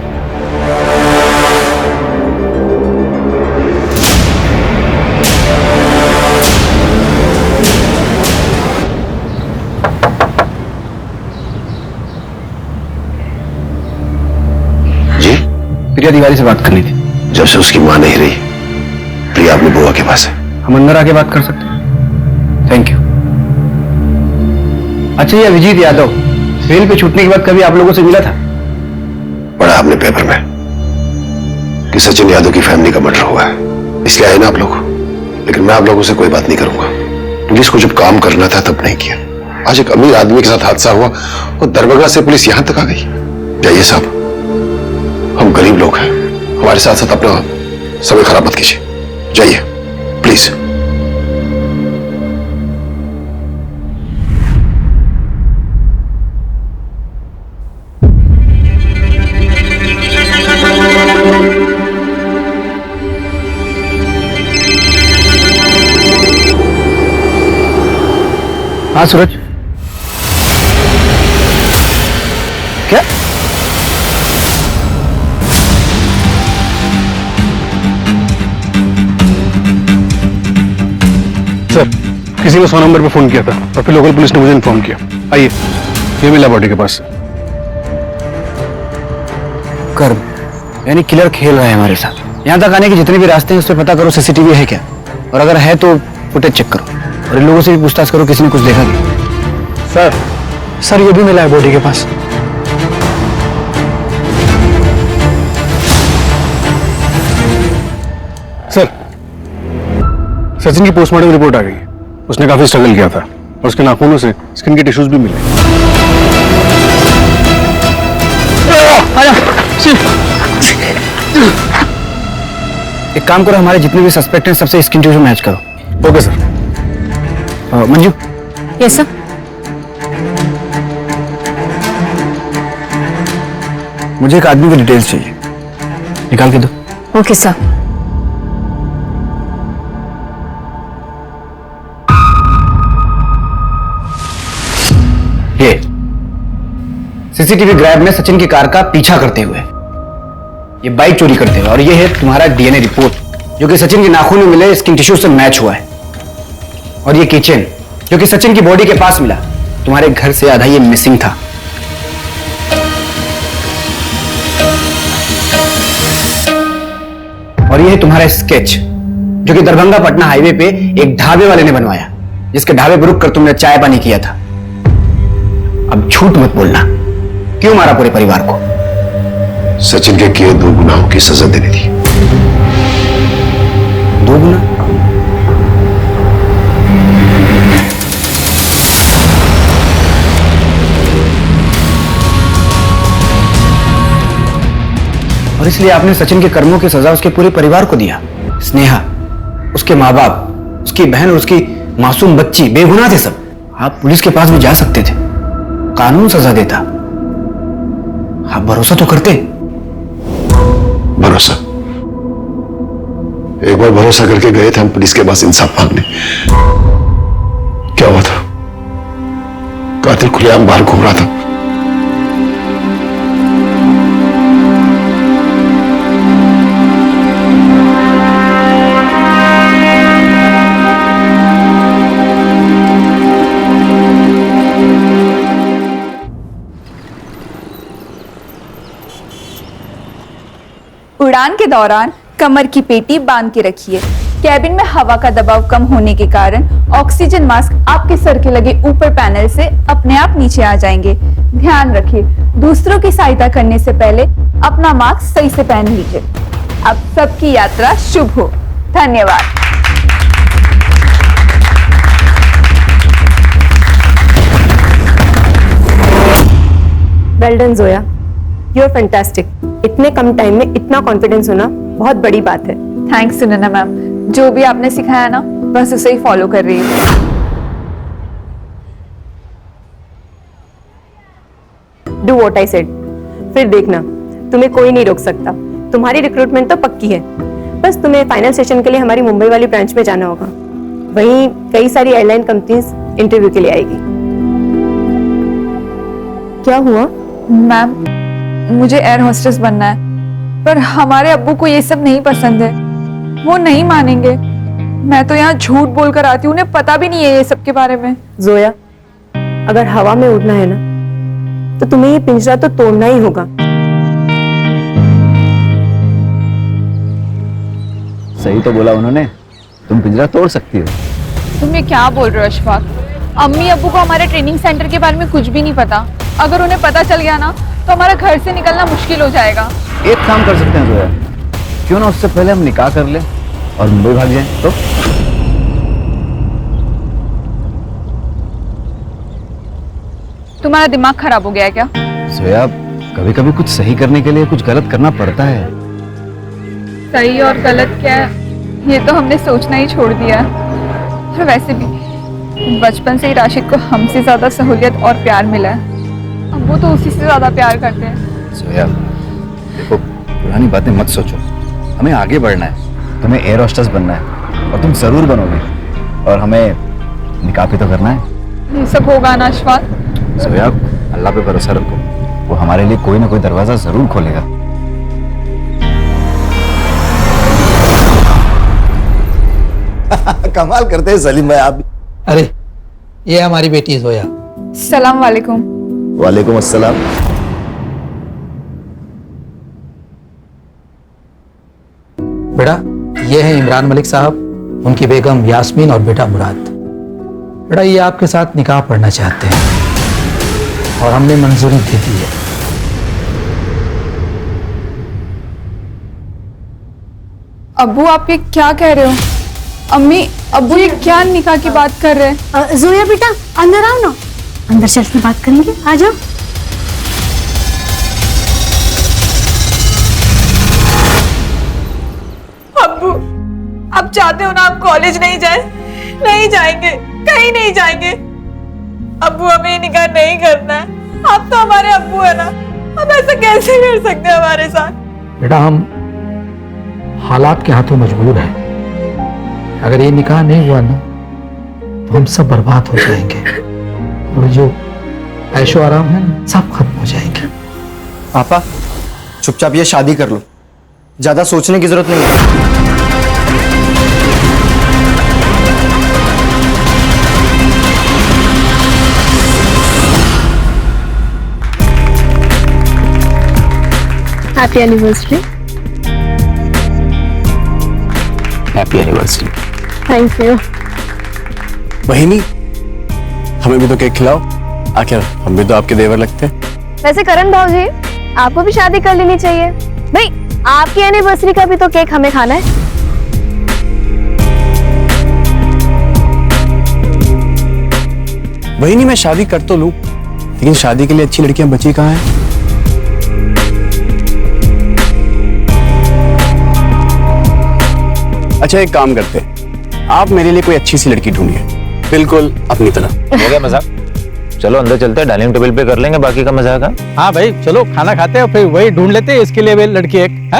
S5: जी?
S6: प्रिया तिवारी से बात करनी थी।
S5: जब से उसकी मां नहीं रही, प्रिया अपनी बुआ के पास है।
S6: हम अंदर आके बात कर सकते हैं? Thank you. अच्छा, ये अभिजीत यादव बेल पे छूटने के बाद कभी आप लोगों से मिला था?
S5: पढ़ा आपने पेपर में कि सचिन यादव की फैमिली का मर्डर हुआ है, इसलिए आए ना आप लोग। लेकिन मैं आप लोगों से कोई बात नहीं करूंगा। पुलिस को जब काम करना था तब नहीं किया। आज एक अमीर आदमी के साथ हादसा हुआ और दरभंगा से पुलिस यहां तक आ गई। जाइए साहब, हम गरीब लोग हैं, हमारे साथ साथ अपना समय खराब मत कीजिए। जाइए प्लीज।
S6: हाँ सूरज, क्या?
S8: सर, किसी ने 100 नंबर पे फोन किया था और फिर लोकल पुलिस ने मुझे इन्फॉर्म किया। आइए, ये मिला बॉडी के पास।
S6: कर्म, यानी किलर खेल रहा है हमारे साथ। यहाँ तक आने के जितने भी रास्ते हैं उस पर पता करो सीसीटीवी है क्या, और अगर है तो फुटेज चेक करो और इन लोगों से भी पूछताछ करो किसी ने कुछ देखा क्या।
S8: सर ये भी मिला है बॉडी के पास। सर, सचिन की पोस्टमार्टम रिपोर्ट आ गई। उसने काफी स्ट्रगल किया था और उसके नाखूनों से स्किन के टिश्यूज भी मिले।
S6: एक काम करो, हमारे जितने भी सस्पेक्ट हैं सबसे स्किन टिश्यू मैच करो।
S8: Okay sir.
S6: Manju.
S1: Yes sir.
S6: मुझे एक आदमी की डिटेल्स चाहिए, निकाल के दो।
S1: Okay sir.
S6: ये सीसीटीवी ग्रैब में सचिन की कार का पीछा करते हुए, ये बाइक चोरी करते हुए, और ये है तुम्हारा डीएनए रिपोर्ट। जो कि सचिन के नाखून में मिले स्किन टिश्यू से मैच हुआ है, और ये किचन जो कि सचिन की बॉडी के पास मिला, तुम्हारे घर से आधा ये मिसिंग था। और ये है तुम्हारा स्केच जो कि दरभंगा पटना हाईवे पे एक ढाबे वाले ने बनवाया, जिसके ढाबे पर रुक कर तुमने चाय पानी किया था। अब झूठ मत बोलना, क्यों मारा पूरे परिवार को?
S10: सचिन के किए 2 गुनाहों की सजा देनी थी।
S6: 2 गुना? और इसलिए आपने सचिन के कर्मों की सजा उसके पूरे परिवार को दिया। स्नेहा, उसके माँ बाप, उसकी बहन और उसकी मासूम बच्ची बेगुनाह थे सब। आप पुलिस के पास भी जा सकते थे, कानून सजा देता। आप भरोसा तो करते।
S10: भरोसा? एक बार भरोसा करके गए थे हम पुलिस के पास इंसाफ मांगने। क्या हुआ था? कातिल खुलेआम बाहर घूम रहा था।
S12: उड़ान के दौरान कमर की पेटी बांध के रखिए। कैबिन में हवा का दबाव कम होने के कारण ऑक्सीजन मास्क आपके सर के लगे ऊपर पैनल से अपने आप नीचे आ जाएंगे। ध्यान रखिए, दूसरों की सहायता करने से पहले अपना मास्क सही से पहन लीजिए। अब सबकी यात्रा शुभ हो। धन्यवाद।
S1: Well done Zoya, you are fantastic. इतने कम टाइम में इतना कॉन्फिडेंस होना बहुत बड़ी बात है।
S12: थैंक्स सुनैना मैम, जो भी आपने सिखाया ना बस उसे ही फॉलो कर रही हूँ।
S1: Do what I said. फिर देखना, तुम्हें कोई नहीं रोक सकता। तुम्हारी रिक्रूटमेंट तो पक्की है, बस तुम्हें फाइनल सेशन के लिए हमारी मुंबई वाली ब्रांच में जाना होगा। वहीं कई सारी एयरलाइन कंपनीज इंटरव्यू के लिए आएगी। क्या हुआ?
S12: मैम, मुझे एयर होस्टेस बनना है, पर हमारे अब्बू को ये सब नहीं पसंद है। वो नहीं मानेंगे। मैं तो यहाँ झूठ बोलकर आती हूँ, उन्हें पता भी नहीं है ये सब के बारे में।
S1: जोया, अगर हवा में उड़ना है ना, तो तुम्हें ये पिंजरा तो तोड़ना ही होगा।
S5: सही तो बोला उन्होंने, तुम पिंजरा तोड़ सकती हो।
S12: तुम ये क्या बोल रहे हो अशफाक? अम्मी अब्बू को हमारे ट्रेनिंग सेंटर के बारे में कुछ भी नहीं पता। अगर उन्हें पता चल गया ना तो हमारा घर से निकलना मुश्किल हो जाएगा।
S5: एक काम कर सकते हैं जोया, क्यों ना उससे पहले हम निकाह कर लें और मुंबई भाग जाएं? तो
S12: तुम्हारा दिमाग खराब हो गया है क्या?
S5: जोया, कभी कभी कुछ सही करने के लिए कुछ गलत करना पड़ता है।
S12: सही और गलत क्या है ये तो हमने सोचना ही छोड़ दिया है। और वैसे भी बचपन से ही राशिद को हमसे ज्यादा सहूलियत और प्यार मिला है। अब वो तो उसी से ज्यादा प्यार करते हैं।
S5: जोया, देखो पुरानी बातें मत सोचो, हमें आगे बढ़ना है। तुम्हें एयर होस्टेस बनना है और तुम जरूर बनोगे, और हमें निकाह भी तो करना है।
S12: ये सब होगा ना अशफाक?
S5: जोया, अल्लाह पे भरोसा रखो, वो हमारे लिए कोई ना कोई दरवाजा जरूर खोलेगा।
S13: कमाल करते हैं सलीम भाई आप।
S14: अरे ये हमारी बेटी जोया।
S12: सलाम वालेकुम।
S13: वालेकुम अस्सलाम।
S14: बेटा, ये है इमरान मलिक साहब, उनकी बेगम यास्मीन और बेटा मुराद। बेटा, ये आपके साथ निकाह पढ़ना चाहते हैं और हमने मंजूरी दे दी है।
S12: अब्बू, आप ये क्या कह रहे हो? अम्मी अब्बू ये क्या निकाह की बात कर रहे हैं?
S11: जोया बेटा, अंदर आओ ना, अंदर चल के बात करेंगे, आ जाओ।
S12: अब्बू, आप चाहते हो ना आप कॉलेज नहीं जाए? नहीं जाएंगे, कहीं नहीं जाएंगे। अब्बू, हमें ये निकाह नहीं करना है। आप तो हमारे अब्बू है ना, आप ऐसा कैसे कर सकते हैं हमारे साथ?
S14: बेटा, हम हालात के हाथों मजबूर हैं। अगर ये निकाह नहीं हुआ ना तो हम सब बर्बाद हो जाएंगे, और जो ऐशो आराम है ना सब खत्म हो जाएंगे।
S6: पापा, चुपचाप ये शादी कर लो, ज्यादा सोचने की जरूरत नहीं है।
S7: Happy anniversary.
S2: Happy anniversary.
S7: Thank you.
S5: बहिनी, हमें भी तो केक खिलाओ, आखिर हम भी तो आपके देवर लगते हैं।
S1: वैसे करण भाजी, आपको भी शादी कर लेनी चाहिए भाई। आपकी एनिवर्सरी का भी तो केक हमें खाना है।
S5: बहिनी, मैं शादी कर तो लूं, लेकिन शादी के लिए अच्छी लड़कियां बची कहाँ हैं? अच्छा, एक काम करते हैं, आप मेरे लिए कोई अच्छी सी लड़की ढूंढिए, बिल्कुल अपनी तरह।
S9: हो गया मजाक? चलो अंदर चलते हैं, डाइनिंग टेबल पे कर लेंगे बाकी का मजाक।
S14: हाँ भाई चलो खाना खाते हैं, फिर वही ढूंढ लेते हैं इसके लिए भी लड़की एक।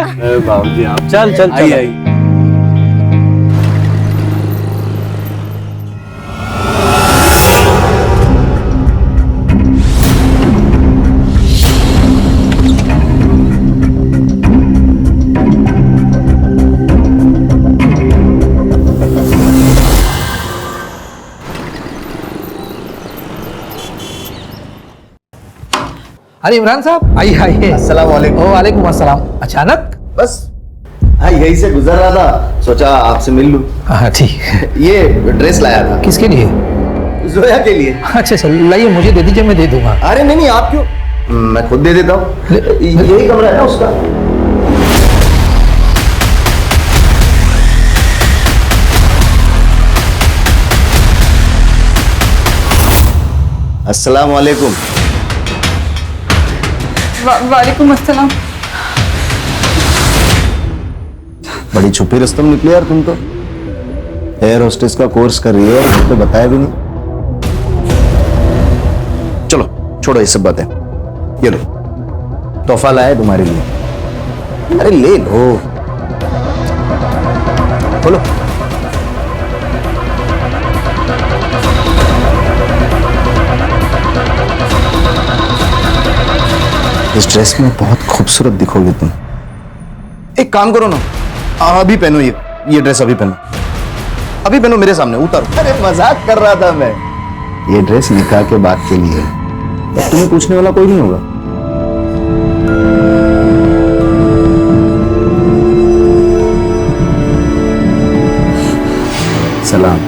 S5: बाबूजी, आप
S14: चल चल चल।
S5: आई।
S14: अरे इमरान साहब, आइए आइए।
S13: अस्सलाम वालेकुम।
S14: वालेकुम अस्सलाम। अचानक?
S13: बस हाँ, यही से गुजर रहा था, सोचा आपसे मिल लूं।
S14: हाँ ठीक।
S13: ये ड्रेस लाया था।
S14: किसके लिए?
S13: जोया के लिए।
S14: अच्छा चल लाइए, मुझे दे दीजिए, मैं दे दूंगा।
S13: अरे नहीं नहीं, आप क्यों, मैं खुद दे देता हूँ। यही कमरा है ना उसका। अस्सलाम वालेकुम।
S12: वालेकुम अस्सलाम।
S13: बड़ी छुपी रस्तम निकली यार तुम तो। एयर होस्टेस का कोर्स कर रही है और मुझे बताया भी नहीं। चलो छोड़ो ये सब बातें, ये लो तोहफा लाया है तुम्हारे लिए। अरे ले लो, बोलो। इस ड्रेस में बहुत खूबसूरत दिखोगे तुम। एक काम करो ना, अभी पहनो ये ड्रेस अभी पहनो, अभी पहनो मेरे सामने, उतारो। अरे मजाक कर रहा था मैं। ये ड्रेस निकाह के बाद के लिए है, तुम्हें पूछने वाला कोई नहीं होगा। सलाम।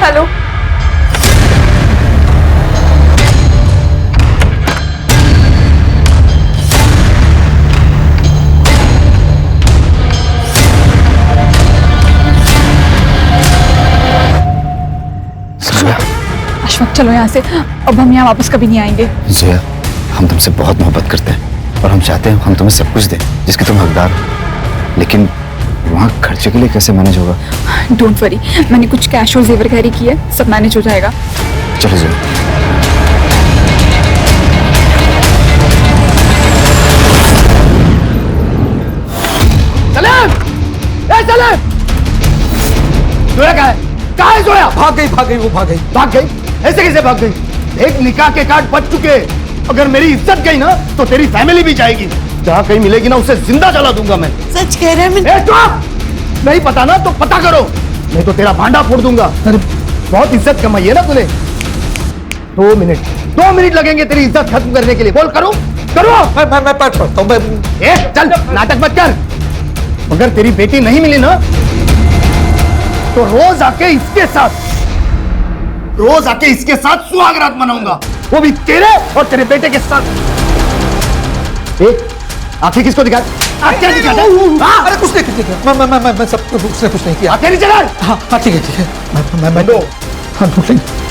S12: हेलो। अशफाक चलो यहाँ से, अब हम यहाँ वापस कभी नहीं आएंगे।
S13: जोया, हम तुमसे बहुत मोहब्बत करते हैं और हम चाहते हैं हम तुम्हें सब कुछ दें जिसके तुम हकदार हो, लेकिन वहाँ खर्चे के लिए कैसे मैनेज होगा?
S12: डोंट वरी, मैंने कुछ कैश और जेवर कैरी किए, सब मैनेज हो जाएगा।
S13: चलो जोया।
S5: जोया कहाँ है जोया? भाग गई, वो भाग गई। ऐसे कैसे भाग गई? एक निकाह के कार्ड बच चुके, अगर मेरी इज्जत गई ना तो तेरी फैमिली भी जाएगी। जहाँ कहीं मिलेगी ना उसे जिंदा जला दूंगा मैं।
S4: सच कह रहे हैं?
S5: चुप! नहीं पता ना तो पता करो, नहीं तो तेरा भांडा फोड़ दूंगा। अरे बहुत इज्जत कमाई है ना तूने। 2 मिनट लगेंगे तेरी इज्जत खत्म करने के लिए। बोल करो। मैं पढ़ता हूँ। चल नाटक मत कर। अगर तेरी बेटी नहीं मिली ना तो रोज आके इसके साथ सुहागरात मनाऊंगा, वो भी तेरे और तेरे बेटे के साथ। आंखें किसको दिखा? आंखें दिखा।
S14: अरे कुछ नहीं, मैं सब उसने कुछ नहीं किया।
S5: आंखें नीचे कर।
S14: हाँ ठीक है। मैं
S5: दो।
S14: हाँ ढूंढ लेंगे।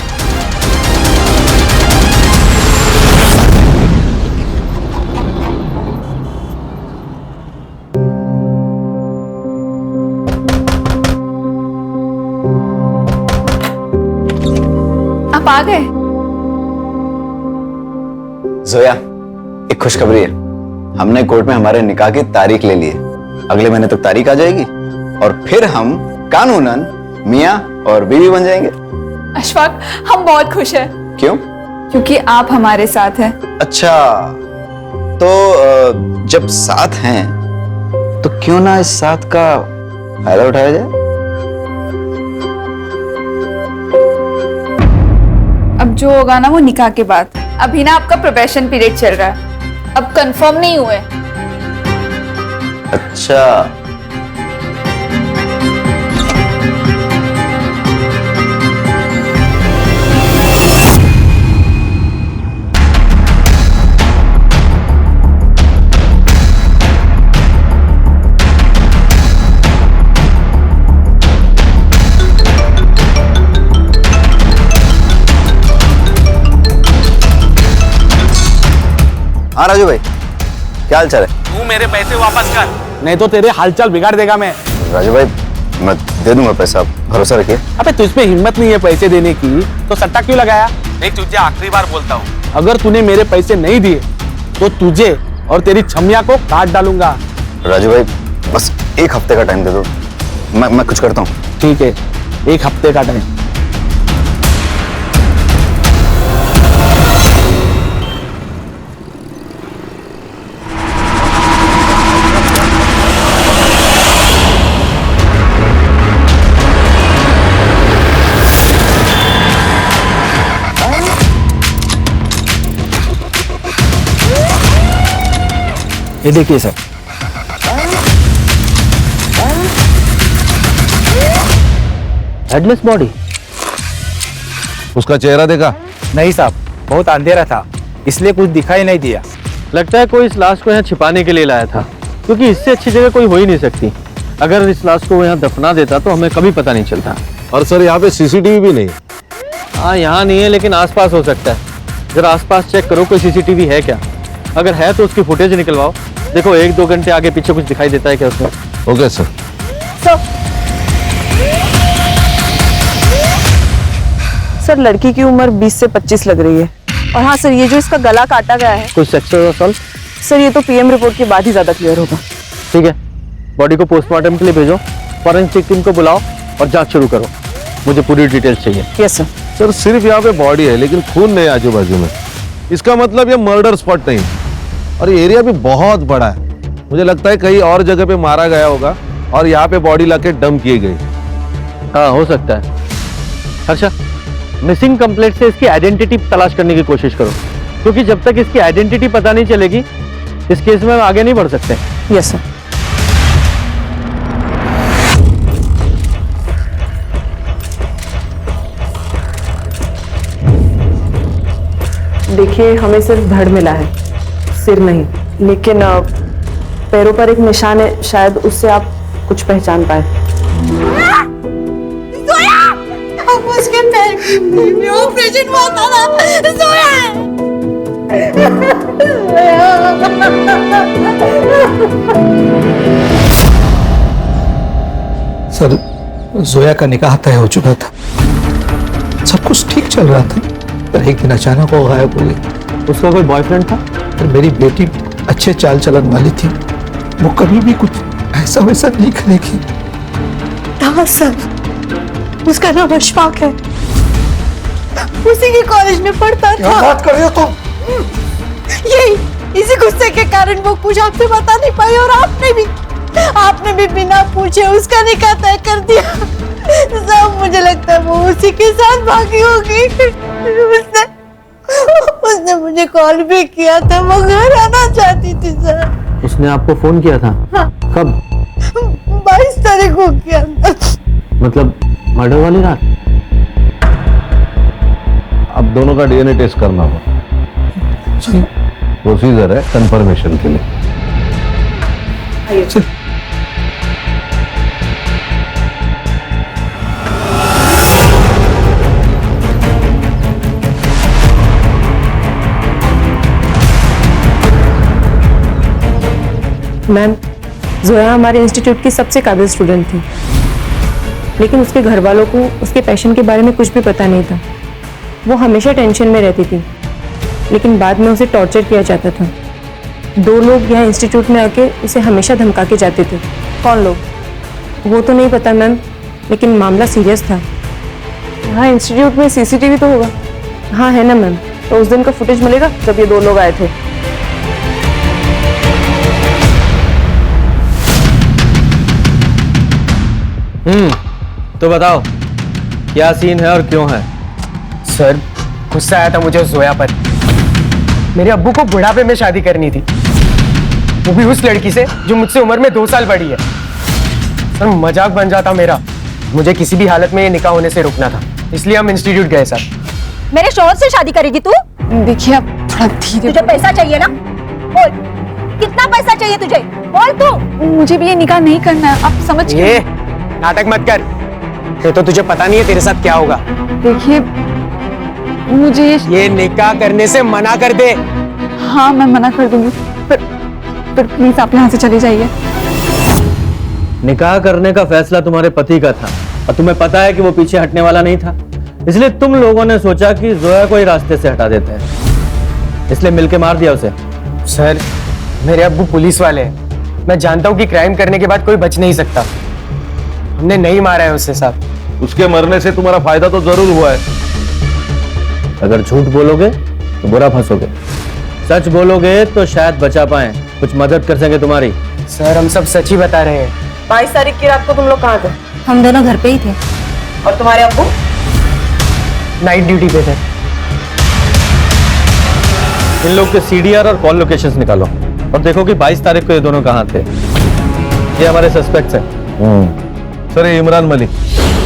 S12: आप आ गए?
S13: जोया, एक खुशखबरी है, हमने कोर्ट में हमारे निकाह की तारीख ले ली है। अगले महीने तक तारीख आ जाएगी और फिर हम कानूनन मियाँ और बीवी बन जाएंगे।
S12: अशफाक, हम बहुत खुश हैं।
S13: क्यों?
S12: क्योंकि आप हमारे साथ हैं।
S13: अच्छा, तो जब साथ हैं तो क्यों ना इस साथ का फायदा उठाया जाए?
S12: जो होगा ना वो निकाह के बाद। अभी ना आपका प्रोबेशन पीरियड चल रहा है, अब कंफर्म नहीं हुए।
S13: अच्छा, हाँ राजू भाई, क्या हाल चाल है?
S9: तू मेरे पैसे वापस कर, नहीं तो तेरे हालचाल बिगाड़ देगा मैं।
S13: राजू भाई, मैं दे दूंगा पैसा, भरोसा रखिए।
S9: अबे तुझ पे हिम्मत नहीं है पैसे देने की तो सट्टा क्यों लगाया? नहीं, तुझे आखिरी बार बोलता हूँ, अगर तूने मेरे पैसे नहीं दिए तो तुझे और तेरी छमिया को काट डालूंगा।
S13: राजू भाई, बस एक हफ्ते का टाइम दे दो, मैं कुछ करता हूँ।
S9: ठीक है, एक हफ्ते का टाइम।
S14: ये देखिए सर,
S9: हेडलेस बॉडी।
S5: उसका चेहरा देखा?
S9: नहीं साहब, बहुत अंधेरा था इसलिए कुछ दिखाई नहीं दिया। लगता है कोई इस लाश को यहाँ छिपाने के लिए लाया था, क्योंकि इससे अच्छी जगह कोई हो ही नहीं सकती। अगर इस लाश को यहाँ दफना देता तो हमें कभी पता नहीं चलता।
S5: और सर यहाँ पे सीसीटीवी भी नहीं।
S9: हाँ, यहाँ नहीं है लेकिन आसपास हो सकता है। जरा आसपास चेक करो कोई सीसीटीवी है क्या। अगर है तो उसकी फुटेज निकलवाओ। देखो 1-2 घंटे आगे पीछे कुछ दिखाई देता है क्या उसमें।
S5: Okay sir.
S1: सर लड़की की उम्र 20 से 25 लग रही है। और हाँ सर, ये जो इसका गला काटा गया है,
S9: कुछ सेक्सुअल असॉल्ट?
S1: सर ये तो पीएम रिपोर्ट के बाद ही ज्यादा क्लियर होगा।
S9: ठीक है, बॉडी को पोस्टमार्टम के लिए भेजो, फॉरेंसिक टीम को बुलाओ और जांच शुरू करो। मुझे पूरी डिटेल्स चाहिए।
S1: Yes sir.
S5: सर सिर्फ यहाँ पे बॉडी है लेकिन खून नहीं आजू बाजू में, इसका मतलब ये मर्डर स्पॉट नहीं। और ये एरिया भी बहुत बड़ा है, मुझे लगता है कहीं और जगह पे मारा गया होगा और यहाँ पे बॉडी लाके डंप की गई।
S9: हाँ, हो सकता है। अच्छा, मिसिंग कंप्लेंट से इसकी आइडेंटिटी तलाश करने की कोशिश करो, क्योंकि जब तक इसकी आइडेंटिटी पता नहीं चलेगी इस केस में हम आगे नहीं बढ़ सकते।
S1: Yes sir. देखिए, हमें सिर्फ धड़ मिला है, सिर नहीं। लेकिन पैरों पर एक निशान है, शायद उससे आप कुछ पहचान पाए।
S3: उसके पैर में ऑपरेशन हुआ था।
S14: सर जोया का निकाह तय हो चुका था, सब कुछ ठीक चल रहा था, पर एक दिन अचानक वो गायब हो गई।
S9: उसका कोई बॉयफ्रेंड था?
S14: पर मेरी बेटी अच्छे चाल चलन वाली थी, वो कभी भी कुछ ऐसा वैसा नहीं करेगी।
S3: हाँ सर, उसका नाम अशफाक है, उसी के कॉलेज में पढ़ता था।
S14: क्या बात कर रहे हो तुम?
S3: यही इसी गुस्से के कारण वो कुछ आपसे बता नहीं पाई और आपने भी बिना पूछे उसका निकाह तय कर दिया। सब मुझे लगता है वो उसी के साथ भागी होगी। उसने मुझे कॉल भी किया था, वो घर आना चाहती थी सर।
S9: उसने आपको फोन किया था?
S3: हाँ।
S9: कब?
S3: 22 तारीख को किया था।
S9: मतलब मर्डर वाली रात?
S5: अब दोनों का डीएनए टेस्ट करना होगा, प्रोसीजर है कंफर्मेशन के लिए।
S1: मैम, जोया हमारे इंस्टीट्यूट की सबसे काबिल स्टूडेंट थी, लेकिन उसके घर वालों को उसके पैशन के बारे में कुछ भी पता नहीं था। वो हमेशा टेंशन में रहती थी, लेकिन बाद में उसे टॉर्चर किया जाता था। 2 लोग यहाँ इंस्टीट्यूट में आके उसे हमेशा धमका के जाते थे। कौन लोग? वो तो नहीं पता मैम, लेकिन मामला सीरियस था। हाँ, इंस्टीट्यूट में सीसीटीवी तो होगा। हाँ है ना मैम, तो उस दिन का फुटेज मिलेगा जब ये 2 लोग आए थे।
S9: तो बताओ क्या सीन है और क्यों है?
S6: सर
S15: गुस्सा आया था मुझे जोया पर। मेरे अब्बू को बुढ़ापे में शादी करनी थी, वो भी उस लड़की से जो मुझसे उम्र में 2 साल बड़ी है। सर मजाक बन जाता मेरा। मुझे किसी भी हालत में ये निकाह होने से रुकना था, इसलिए हम इंस्टीट्यूट गए सर।
S11: मेरे शौहर से शादी करेगी तू?
S12: देखिए आप थोड़ा धीरे।
S11: तुझे पैसा चाहिए ना? बोल, कितना पैसा चाहिए तुझे? बोल तू।
S12: मुझे भी ये निकाह नहीं करना है, आप समझ
S15: ये नाटक मत कर, ये तो तुझे पता नहीं है तेरे साथ क्या होगा।
S12: देखिए मुझे
S15: ये निकाह करने से मना कर दे।
S12: हाँ मैं मना कर दूंगी, पर प्लीज आप यहाँ से चले जाइए।
S9: निकाह करने का फैसला तुम्हारे पति का था और तुम्हें पता है कि वो पीछे हटने वाला नहीं था, इसलिए तुम लोगों ने सोचा कि जोया को ही रास्ते से हटा देते हैं, इसलिए मिलके मार दिया उसे।
S15: सर मेरे अब्बू पुलिस वाले हैं, मैं जानता हूँ कि क्राइम करने के बाद कोई बच नहीं सकता। हमने नहीं मारा है उससे साहब।
S5: उसके मरने से तुम्हारा फायदा तो जरूर हुआ है।
S9: अगर झूठ बोलोगे तो बुरा फंसोगे, सच बोलोगे तो शायद बचा पाए, कुछ मदद कर सके तुम्हारी।
S15: सर हम सब सच ही बता रहे हैं।
S1: 22 तारीख की रात को तुम लोग कहाँ थे?
S11: हम दोनों घर पे ही थे।
S1: और तुम्हारे अब्बू?
S15: नाइट ड्यूटी पे थे।
S9: इन लोग के सीडीआर और कॉल लोकेशंस निकालो और देखो कि 22 तारीख को ये दोनों कहाँ थे। ये हमारे सस्पेक्ट्स हैं।
S5: सर ये इमरान मलिक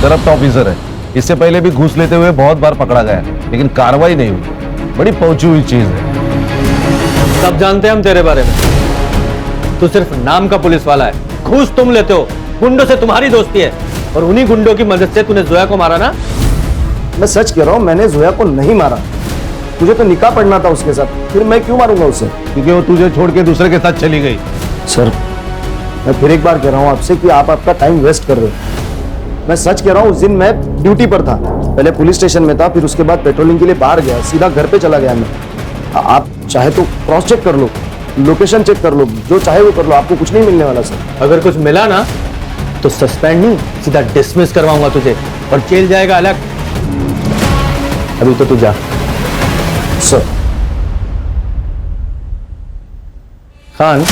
S5: करप्ट ऑफिसर है, इससे पहले भी घूस लेते हुए बहुत बार पकड़ा गया है, लेकिन कार्रवाई नहीं हुई। बड़ी पहुंची हुई चीज है।
S9: सब जानते हैं हम तेरे बारे में, तू सिर्फ नाम का पुलिस वाला है। घूस तुम लेते हो, गुंडों से तुम्हारी दोस्ती है और उन्हीं गुंडों की मदद से तूने जोया को मारा ना।
S13: मैं सच कह रहा हूँ, मैंने जोया को नहीं मारा। तुझे तो निकाह पढ़ना था उसके साथ, फिर मैं क्यों मारूंगा उसे?
S5: क्योंकि वो तुझे छोड़ के दूसरे के साथ चली गई।
S13: सर मैं फिर एक बार कह रहा हूँ आपसे कि आप आपका टाइम वेस्ट कर रहे हो। मैं सच कह रहा हूँ, उस दिन मैं ड्यूटी पर था, पहले पुलिस स्टेशन में था, फिर उसके बाद पेट्रोलिंग के लिए बाहर गया, सीधा घर पे चला गया मैं। आप चाहे तो क्रॉस चेक कर लो, लोकेशन चेक कर लो, जो चाहे वो कर लो, आपको कुछ नहीं मिलने वाला सर।
S9: अगर कुछ मिला ना तो सस्पेंड नहीं, सीधा डिसमिस करवाऊंगा तुझे और जेल जाएगा अलग। अभी तो तू जा।
S13: सर
S9: खान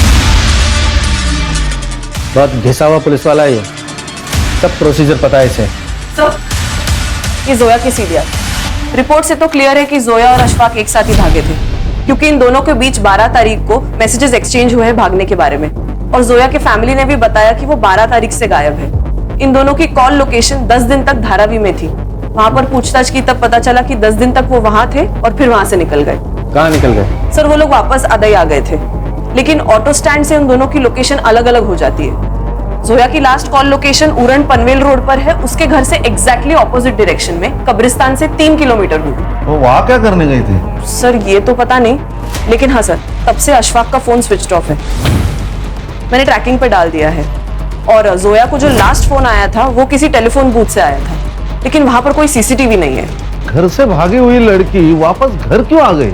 S9: बहुत घिसा हुआ पुलिस वाला है, ये सब प्रोसीजर पता है इसे।
S1: ये जोया की सीडीआर रिपोर्ट से तो क्लियर है कि जोया और अशफाक एक साथ ही भागे थे, क्योंकि इन दोनों के बीच 12 तारीख को मैसेजेस एक्सचेंज हुए हैं भागने के बारे में, और जोया के फैमिली ने भी बताया कि वो 12 तारीख से गायब है। इन दोनों की कॉल लोकेशन 10 दिन तक धारावी में थी। वहां पर पूछताछ की तब पता चला कि 10 दिन तक वो वहां थे और फिर वहां से निकल गए।
S9: कहाँ निकल गए?
S1: सर वो लोग वापस अदई आ गए थे, लेकिन ऑटो स्टैंड से उन दोनों की लोकेशन अलग अलग हो जाती है। जोया की last call location Uran Panvel road पर है, उसके घर से एग्जैक्टली ऑपोजिट डायरेक्शन में, कब्रिस्तान से 3 किलोमीटर दूर।
S5: वो वहां क्या करने गई थी?
S1: सर ये तो पता नहीं, लेकिन हाँ सर तब से अशफाक का फोन स्विच ऑफ है। मैंने ट्रैकिंग पे डाल दिया है, और जोया को जो लास्ट फोन आया था वो किसी टेलीफोन बूथ से आया था, लेकिन वहां पर कोई सीसीटीवी नहीं है।
S5: घर से भागी हुई लड़की वापस घर क्यों आ गई?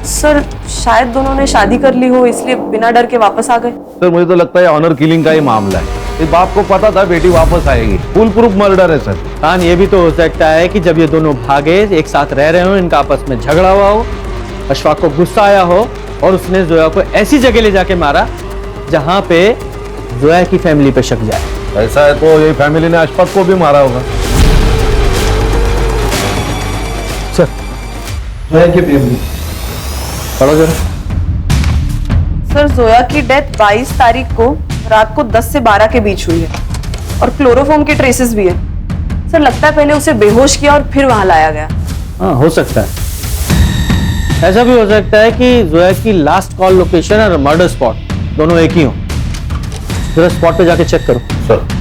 S1: सर शायद दोनों ने शादी कर ली हो, इसलिए बिना डर के वापस आ गए।
S5: सर मुझे तो लगता है ऑनर किलिंग का ही मामला है। इस बाप को पता था बेटी वापस आएगी, फुल प्रूफ मर्डर है सर।
S9: खान ये भी तो हो सकता है कि जब ये दोनों भागे, एक साथ रह रहे हो, इनका आपस में झगड़ा हुआ हो, अशफाक को गुस्सा आया हो और उसने जोया को ऐसी जगह ले जाके मारा जहां पे जोया की फैमिली पे शक जाए।
S5: ऐसा है तो ये फैमिली ने अशफाक को भी मारा होगा।
S9: सर
S14: जोया की फैमिली
S9: पढ़ो जरा।
S1: सर जोया की डेथ 22 तारीख को रात को 10 से 12 के बीच हुई है, और क्लोरोफॉर्म के ट्रेसेस भी है। सर लगता है पहले उसे बेहोश किया और फिर वहां लाया गया।
S9: हाँ हो सकता है, ऐसा भी हो सकता है कि जोया की लास्ट कॉल लोकेशन और मर्डर स्पॉट दोनों एक ही हो। जरा स्पॉट पे जाके चेक करो।
S5: सर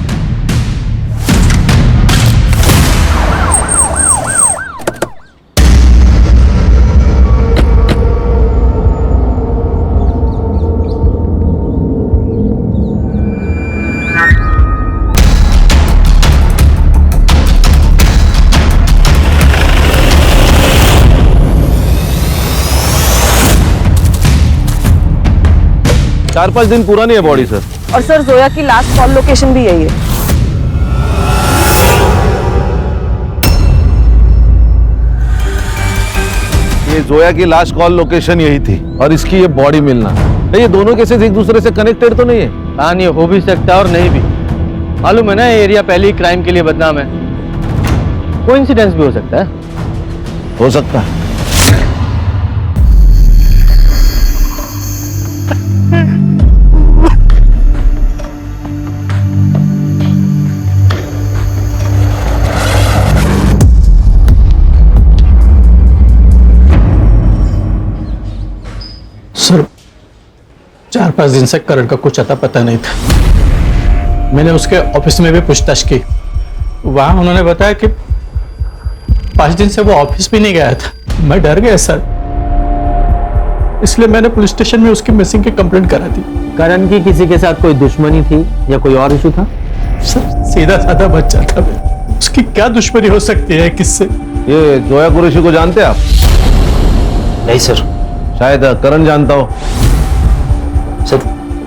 S5: चार 5 दिन पुरानी है बॉडी सर।
S1: और सर जोया की लास्ट कॉल लोकेशन भी यही है।
S5: ये जोया की लास्ट कॉल लोकेशन यही थी और इसकी ये बॉडी मिलना, ये दोनों केसेस एक दूसरे से कनेक्टेड तो नहीं है?
S9: हाँ ये हो भी सकता है और नहीं भी। मालूम है ना ये एरिया पहले ही क्राइम के लिए बदनाम है। कोइंसिडेंस भी हो सकता है।
S5: हो सकता है।
S14: सर 4-5 दिन से करण का कुछ अता पता नहीं था। मैंने उसके ऑफिस में भी पूछताछ की, वहां उन्होंने बताया कि 5 दिन से वो ऑफिस भी नहीं गया था। मैं डर गया सर, इसलिए मैंने पुलिस स्टेशन में उसकी मिसिंग की कंप्लेंट करा दी।
S9: करण की किसी के साथ कोई दुश्मनी थी या कोई और इशू था?
S14: सर सीधा साधा बच्चा था मैं, उसकी क्या दुश्मनी हो सकती है किससे?
S5: ये जोया कुरैशी को जानते हैं आप?
S9: नहीं सर।
S5: शायद करण जानता हो।
S9: सर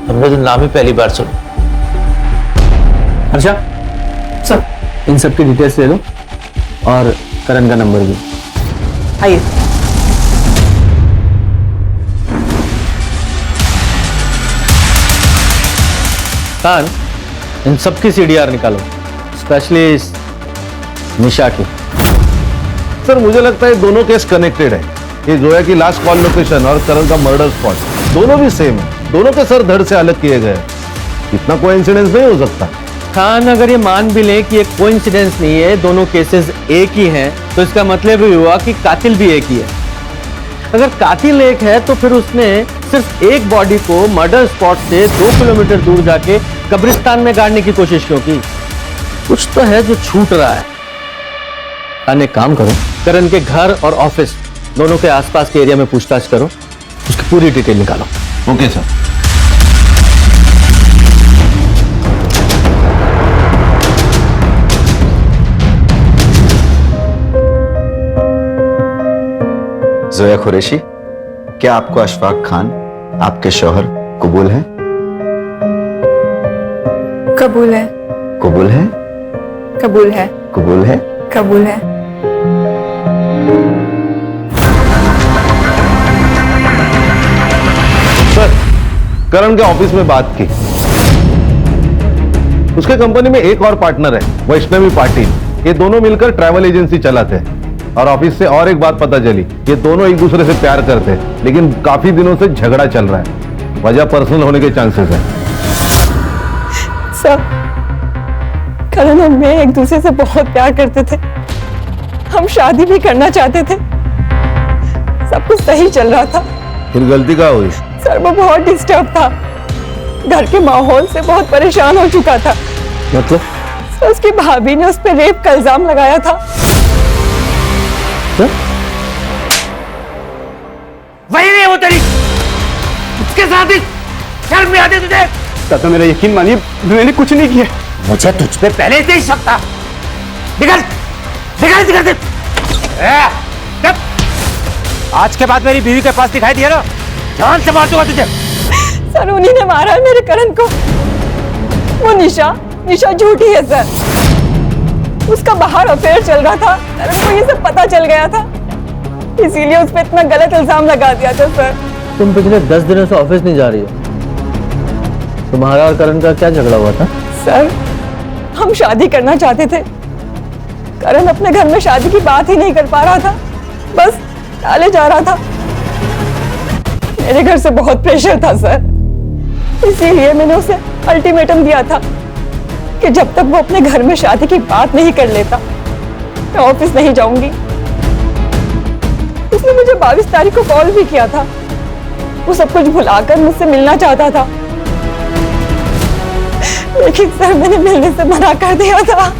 S9: हमने तो नाम ही पहली बार सुना। अच्छा सर, इन सब की डिटेल्स ले लो और करण का नंबर भी।
S4: आइए।
S9: खान, इन सब की सीडीआर निकालो, स्पेशली इस निशा की।
S5: सर मुझे लगता है दोनों केस कनेक्टेड है। ये जोया की लास्ट कॉल लोकेशन और करण का मर्डर स्पॉट दोनों भी सेम है। दोनों के सर धड़ से अलग किए गए। इतना कोइंसिडेंस नहीं हो सकता।
S9: खान, अगर ये मान भी ले कि ये कोइंसिडेंस नहीं है, दोनों केसेस एक ही हैं, तो इसका मतलब ये हुआ कि कातिल भी एक ही है। अगर कातिल एक है तो फिर उसने सिर्फ एक बॉडी को मर्डर स्पॉट से 2 किलोमीटर दूर जाके कब्रिस्तान में गाड़ने की कोशिश क्यों की? कुछ तो है जो छूट रहा है। खान, एक काम करो, करण के घर और ऑफिस दोनों के आसपास के एरिया में पूछताछ करो, उसकी पूरी डिटेल निकालो।
S5: Okay sir.
S13: जोया कुरैशी, क्या आपको अशफाक खान आपके शौहर कबूल है?
S12: कबूल है।
S13: कबूल है?
S12: कबूल है।
S13: कबूल है?
S12: कबूल है।
S5: सर, करण के ऑफिस में बात की। उसके कंपनी में एक और पार्टनर है, वैष्णवी पाटिल। ये दोनों मिलकर ट्रैवल एजेंसी चलाते हैं। और ऑफिस से और एक बात पता चली, ये दोनों एक दूसरे से प्यार करते हैं, लेकिन काफी दिनों से झगड़ा चल रहा है। वजह पर्सनल होने के चांसेस है।
S1: सर, करण और मैं एक दूसरे से बहुत प्यार करते थे। हम शादी भी करना चाहते थे। सब कुछ सही चल रहा था।
S5: फिर गलती क्या हुई?
S1: सर वो बहुत डिस्टर्ब था, घर के माहौल से बहुत परेशान हो चुका था।
S9: मतलब?
S1: सर उसकी भाभी ने उस पर रेप का इल्जाम लगाया था।
S2: वही नहीं वो तेरी, उसके साथ ही शर्म नहीं आती तुझे?
S6: चाचा मेरा यकीन मानिए, मैंने कुछ नहीं किया।
S2: मुझे तुझ पे पहले से ही शक था। निकल निकल निकल दे। आज के बाद मेरी बीवी के पास दिखाई दिया ना, जान से मार दूंगा तुझे।
S1: सर उन्हीं ने मारा है मेरे करण को। वो निशा झूठी है सर। उसका बाहर अफेयर चल रहा था, करण को ये सब पता चल गया था, इसीलिए उस पर इतना गलत इल्जाम लगा दिया था सर।
S9: तुम पिछले 10 दिनों से ऑफिस नहीं जा रही हो। तुम्हारा और करण का क्या झगड़ा हुआ था?
S1: सर हम शादी करना चाहते थे। करण अपने घर में शादी की बात ही नहीं कर पा रहा था, बस टाले जा रहा था। मेरे घर से बहुत प्रेशर था सर, इसीलिए मैंने उसे अल्टीमेटम दिया था कि जब तक वो अपने घर में शादी की बात नहीं कर लेता मैं ऑफिस नहीं जाऊंगी। उसने मुझे 22 तारीख को कॉल भी किया था। वो सब कुछ भुलाकर मुझसे मिलना चाहता था, लेकिन सर मैंने मिलने से मना कर दिया था।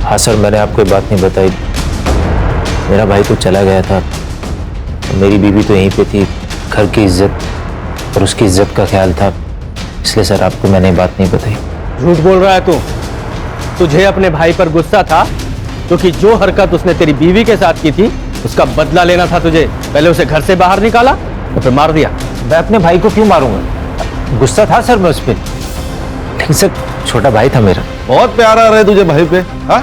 S9: हाँ सर, मैंने आपको बात नहीं बताई। मेरा भाई तो चला गया था, मेरी बीवी तो यहीं पे थी। घर की इज्जत और उसकी इज्जत का ख्याल था, इसलिए सर आपको मैंने बात नहीं बताई।
S15: झूठ बोल रहा है तू। तुझे अपने भाई पर गुस्सा था क्योंकि जो हरकत उसने तेरी बीवी के साथ की थी उसका बदला लेना था तुझे। पहले उसे घर से बाहर निकाला और फिर मार दिया।
S9: मैं अपने भाई को क्यों मारूंगा? गुस्सा था सर मैं उस पर, लेकिन सर छोटा भाई था मेरा।
S5: बहुत प्यारा रहे तुझे भाई पे। हाँ,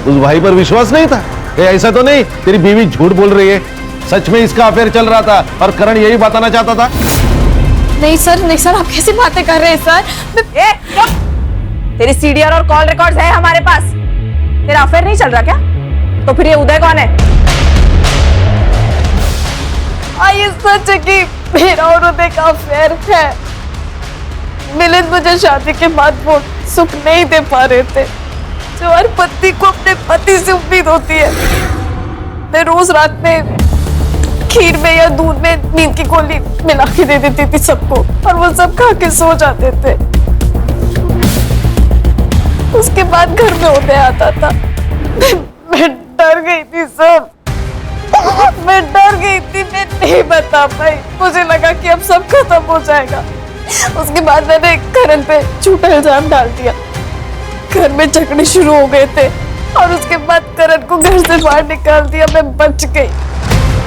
S5: उस भाई पर विश्वास नहीं था? ऐसा तो नहीं तेरी बीवी झूठ बोल रही है? सच में इसका अफेयर चल रहा था और करण यही बताना चाहता था?
S12: नहीं सर, आप कैसी बातें कर रहे हैं सर?
S3: तेरी सीडीआर और कॉल रिकॉर्ड्स है हमारे पास। तेरा अफेयर नहीं चल रहा क्या? तो फिर ये उदय कौन है?
S16: ये सच है कि मेरा और उदय का अफेयर है। मिलिंद मुझे शादी के बाद वो सुख नहीं दे पा रहे थे जो हर पत्नी को अपने पति से उम्मीद होती है। मैं रोज रात में खीर में या दूध में नींद की गोली मिला के दे देती थी सबको और वो सब खा के सो जाते थे। उसके बाद घर में उदय आता था। मैं डर गई थी सब, मैं डर गई थी, मैं नहीं बता पाई। मुझे लगा कि अब सब खत्म हो जाएगा। उसके बाद मैंने करण पे झूठा इल्जाम डाल दिया। घर में झगड़े शुरू हो गए थे और उसके बाद करण को घर से बाहर निकाल दिया। मैं बच गई।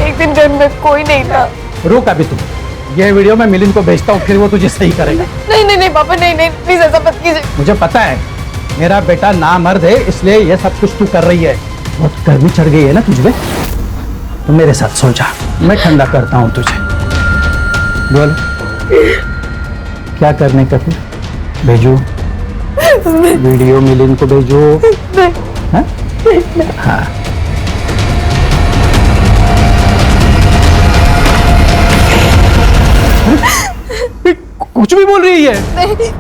S16: एक दिन घर में कोई नहीं था।
S14: रुक अभी तुम, ये वीडियो मैं मिलिंद को भेजता हूँ, फिर वो तुझे सही करेगा।
S16: नहीं नहीं नहीं पापा, नहीं नहीं प्लीज ऐसा मत कीजिए।
S14: मुझे पता है मेरा बेटा नामर्द है, इसलिए ये सब कुछ तू कर रही है। बहुत गर्मी चढ़ गई है ना तुझ में, तो मेरे साथ सो जा, मैं ठंडा करता हूँ तुझे। बोल क्या करने का फिर? भेजो वीडियो मिलिंद को भेजो। हाँ? हाँ। कुछ भी बोल रही है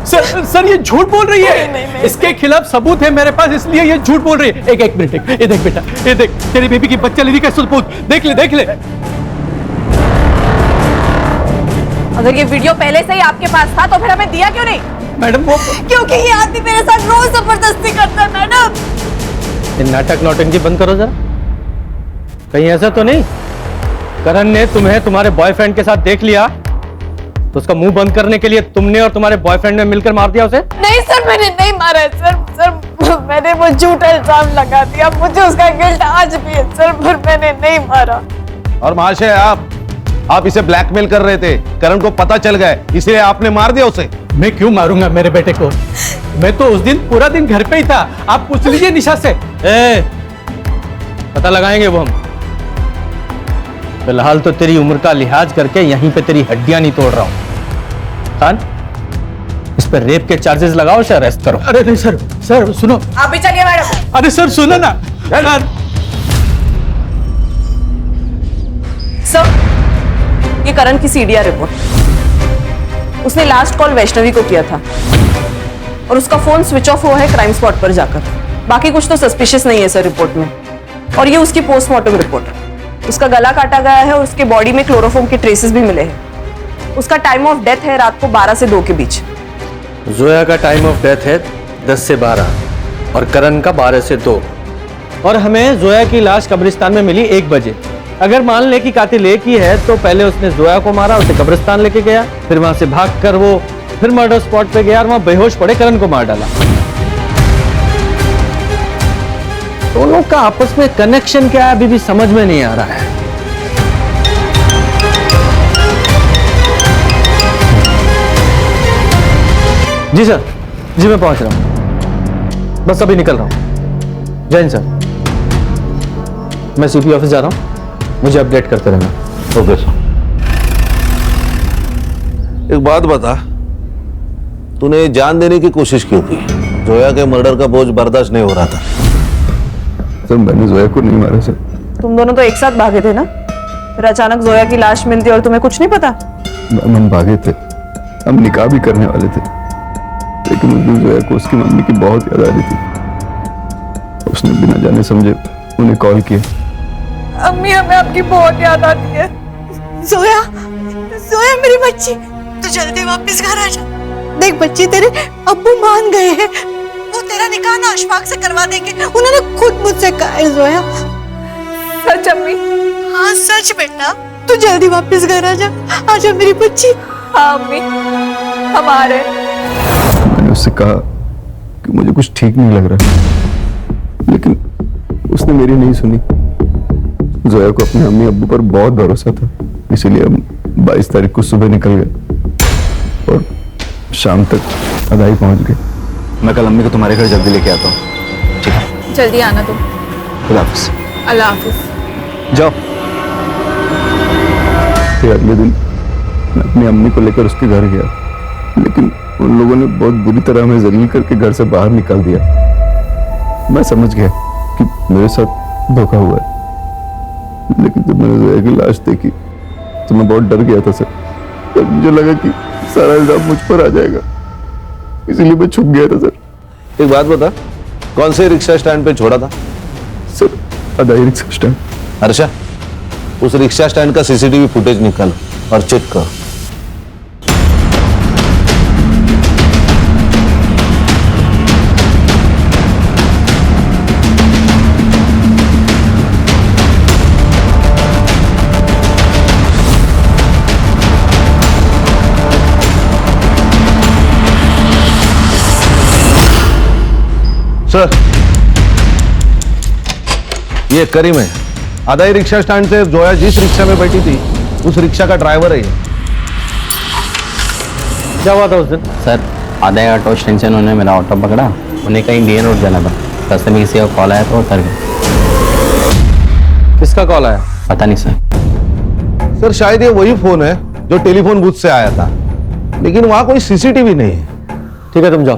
S14: सर ये झूठ बोल रही है। नहीं, इसके खिलाफ सबूत है मेरे पास, इसलिए ये झूठ बोल रही है। एक मिनट, ये देख बेटा, ये देख तेरी बेबी की बच्चा लेने का सबूत, देख ले।
S16: अगर ये वीडियो पहले से ही आपके पास था तो फिर हमें दिया क्यों नहीं?
S14: मैडम वो
S16: क्योंकि ये आदमी मेरे साथ रोज जबरदस्ती करता है मैडम।
S9: ये नाटक नौटंकी बंद करो जरा। कहीं ऐसा तो नहीं करण ने तुम्हें तुम्हारे बॉयफ्रेंड के साथ देख लिया तो उसका मुंह बंद करने के लिए तुमने और तुम्हारे बॉयफ्रेंड ने मिलकर मार दिया उसे?
S16: नहीं सर, मैंने नहीं मारा है सर, मैंने वो झूठा इल्जाम लगा दिया। मुझे उसका गिल्ट आज भी है सर, पर मैंने नहीं मारा।
S5: और महाशय आप इसे ब्लैकमेल कर रहे थे, करण को पता चल गया इसलिए आपने मार दिया उसे।
S14: मैं क्यों मारूंगा मेरे बेटे को? मैं तो उस दिन पूरा दिन घर पे ही था, आप पूछ लीजिए निशा से।
S9: पता लगाएंगे वो हम। फिलहाल तो तेरी उम्र का लिहाज करके यहीं पे तेरी हड्डियां नहीं तोड़ रहा हूं। खान, इस पर रेप के चार्जेस लगाओ, उसे अरेस्ट करो।
S14: अरे नहीं सर सुनो।
S16: आप भी चलिए मैडम।
S14: अरे सर सुनो ना।
S1: सर ये करण की सीडीआर रिपोर्ट। उसने लास्ट कॉल वैष्णवी को किया था और उसका फोन स्विच ऑफ हुआ है क्राइम स्पॉट पर जाकर। बाकी कुछ तो सस्पिशियस नहीं है सर रिपोर्ट में। और ये उसकी पोस्टमार्टम रिपोर्ट। उसका गला काटा गया है और उसके बॉडी में क्लोरोफॉर्म के ट्रेसेस भी मिले हैं। उसका टाइम ऑफ डेथ है रात को 12 से 2 के बीच।
S9: जोया का टाइम ऑफ डेथ है 10 से 12 और करण का 12 से 2। और हमें जोया की लाश कब्रिस्तान में मिली 1 बजे। अगर मान ले कि कातिल एक ही है तो पहले उसने जोया को मारा, उसे कब्रिस्तान लेके गया, फिर वहां से भागकर वो फिर मर्डर स्पॉट पे गया और वहां बेहोश पड़े करण को मार डाला। दोनों का आपस में कनेक्शन क्या है अभी भी समझ में नहीं आ रहा है। जी सर, जी मैं पहुंच रहा हूं, बस अभी निकल रहा हूं। जय हिंद सर, मैं सीपी ऑफिस जा रहा हूं, मुझे अपडेट करते रहना।
S5: Okay sir. एक बात बता, तूने जान देने की कोशिश क्यों की? जोया के मर्डर का बोझ बर्दाश्त नहीं हो रहा था।
S10: सर मैंने जोया को नहीं मारा सर।
S1: तुम दोनों तो एक साथ भागे थे ना, फिर अचानक जोया की लाश मिलती और तुम्हें कुछ नहीं पता?
S10: हम भागे थे, हम निकाह भी करने वाले थे, लेकिन उस दिन जोया को उसकी मम्मी की बहुत याद आ रही थी। उसने बिना जाने समझे उन्हें कॉल किया।
S16: अम्मी हमें आपकी बहुत याद आती है।
S4: जोया, जोया मेरी बच्ची, तू जल्दी वापस घर आ जा। देख बच्ची, तेरे अब्बू मान गए हैं, वो तेरा निकाह ना अशफाक से करवा देंगे। उन्होंने खुद मुझसे कहा है जोया।
S16: सच अम्मी?
S4: हाँ सच बेटा, तू जल्दी वापस घर आ जा। आजा मेरी बच्ची।
S16: हाँ अम्मी, हम आ रहे हैं।
S10: मैंने उससे कहा कि मुझे कुछ ठीक नहीं लग रहा, लेकिन उसने मेरी नहीं सुनी। जोया को अपने अम्मी अब्बू पर बहुत भरोसा था, इसीलिए हम 22 तारीख को सुबह निकल गए और शाम तक अदाई पहुंच गए।
S2: मैं कल अम्मी को तुम्हारे घर जल्दी लेके आता हूँ। ठीक है,
S12: जल्दी आना तुम।
S2: खुदा हाफिज।
S12: अल्लाह हाफिज।
S2: जाओ।
S10: फिर अगले दिन मैं अपनी अम्मी को लेकर उसके घर गया, लेकिन उन लोगों ने बहुत बुरी तरह हमें जलील करके घर से बाहर निकाल दिया। मैं समझ गया कि मेरे साथ धोखा हुआ है, लेकिन जब मैंने जोया की लाश देखी तो मैं बहुत डर गया था सर। तब मुझे लगा कि सारा इल्जाम मुझ पर आ जाएगा, इसीलिए मैं छुप गया था सर।
S13: एक बात बता, कौन से रिक्शा स्टैंड पे छोड़ा था?
S10: सर अदाई रिक्शा स्टैंड।
S13: हर्षा, उस रिक्शा स्टैंड का सीसीटीवी फुटेज निकाल और चेक कर। सर, ये करीम है, आदाई रिक्शा स्टैंड से जोया जिस रिक्शा में बैठी थी उस रिक्शा का ड्राइवर है ये।
S9: क्या हुआ था उस दिन?
S17: सर आधा ऑटो स्टैंड से उन्होंने मेरा ऑटो पकड़ा, उन्हें कहीं डीएन रोड जाना था, रास्ते में किसी का कॉल आया तो उतर गए।
S9: किसका कॉल आया?
S17: पता नहीं सर।
S13: सर शायद ये वही फोन है जो टेलीफोन बूथ से आया था, लेकिन वहां कोई सीसीटीवी नहीं है।
S9: ठीक है तुम जाओ।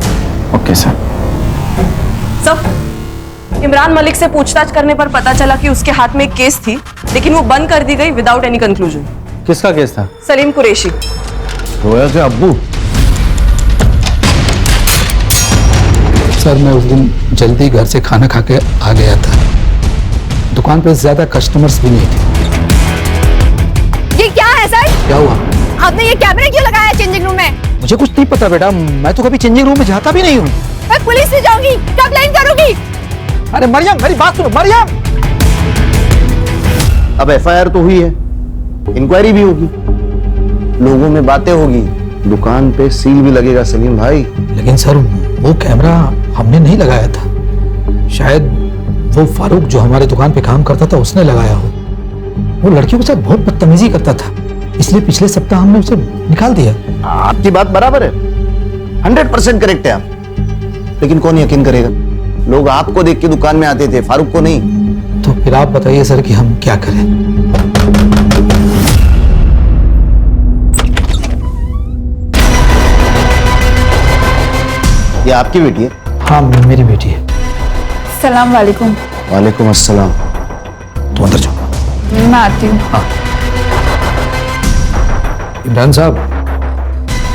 S17: Okay sir.
S1: Sir, Imran Malik से पूछताछ करने पर पता चला कि उसके हाथ में एक केस थी, लेकिन वो बंद कर दी गई विदाउट एनी कंक्लूजन।
S9: किसका केस था?
S1: सलीम कुरैशी।
S13: जोया से अब्बू?
S14: सर मैं उस दिन जल्दी घर से खाना खा के आ गया था, दुकान पे ज्यादा कस्टमर्स भी नहीं थे।
S18: ये क्या है सर?
S14: क्या हुआ?
S18: आपने ये कैमरा क्यों लगाया चेंजिंग रूम में?
S14: मुझे कुछ नहीं पता बेटा, मैं तो कभी चेंजिंग रूम में जाता भी नहीं हूँ।
S18: मैं पुलिस से जाऊंगी, कंप्लेंट करूंगी।
S14: अरे मरियम मेरी बात सुनो मरियम।
S13: अब एफआईआर तो हुई है, इंक्वायरी भी होगी, लोगों में बातें होगी, दुकान पे सील भी लगेगा सलीम भाई।
S14: लेकिन सर वो कैमरा हमने नहीं लगाया था, शायद वो फारूक जो हमारे दुकान पे काम करता था उसने लगाया हो। वो लड़कियों के साथ बहुत बदतमीजी करता था, इसलिए पिछले सप्ताह हमने उसे निकाल दिया।
S13: आपकी बात बराबर है, 100% करेक्ट है आप, लेकिन कौन यकीन करेगा? लोग आपको देख के दुकान में आते थे, फारूक को नहीं।
S14: तो फिर आप बताइए सर कि हम क्या करें?
S13: ये आपकी बेटी है?
S14: हाँ मेरी बेटी है।
S12: सलाम वालेकुम।
S13: वालेकुम अस्सलाम।
S14: तुम अंदर जाओ।
S12: मैं आती हूँ।
S14: हाँ। इमरान साहब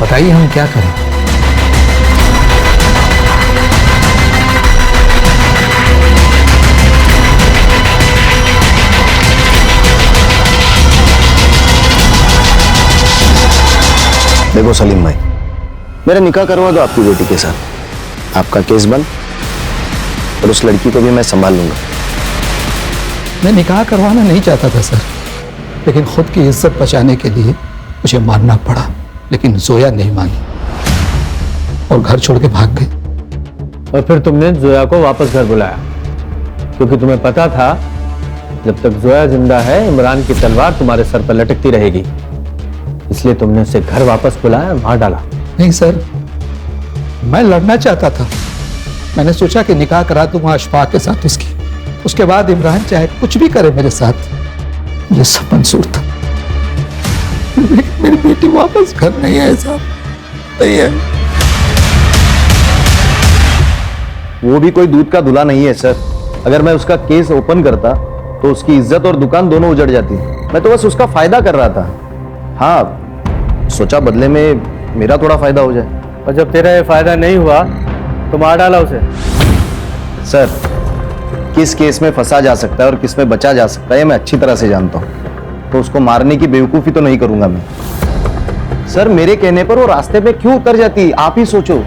S14: बताइए हम क्या करें?
S13: देखो सलीम भाई, मेरा निकाह करवा दो आपकी बेटी के साथ, आपका केस बंद, और उस लड़की को भी मैं संभाल लूंगा।
S14: मैं निकाह करवाना नहीं चाहता था सर, लेकिन खुद की इज्जत बचाने के लिए मुझे मानना पड़ा, लेकिन जोया नहीं मानी और घर छोड़ के भाग गई।
S9: और फिर तुमने जोया को वापस घर बुलाया, क्योंकि तुम्हें पता था जब तक जोया जिंदा है इमरान की तलवार तुम्हारे सर पर लटकती रहेगी, इसलिए तुमने उसे घर वापस बुलाया, मार डाला।
S14: नहीं सर, मैं लड़ना चाहता था। मैंने सोचा कि निकाह करा दूंगा अशफाक के साथ उसके बाद इमरान चाहे कुछ भी करे मेरे साथ, मुझे सब मंजूर था। मेरी बेटी वापस घर नहीं है साहब, नहीं है।
S13: वो भी कोई दूध का धुला नहीं है सर। अगर मैं उसका केस ओपन करता तो उसकी इज्जत और दुकान दोनों उजड़ जाती। मैं तो बस उसका फायदा कर रहा था। हाँ, सोचा बदले में मेरा थोड़ा फायदा हो जाए।
S9: और जब तेरा ये फायदा नहीं हुआ तो मार डाला उसे।
S13: सर, किस केस में फंसा जा सकता है और किस में बचा जा सकता है मैं अच्छी तरह से जानता हूँ, तो उसको मारने की बेवकूफी तो नहीं करूंगा मैं। सर, मेरे कहने पर वो रास्ते पे क्यों उतर जाती, आप ही सोचो।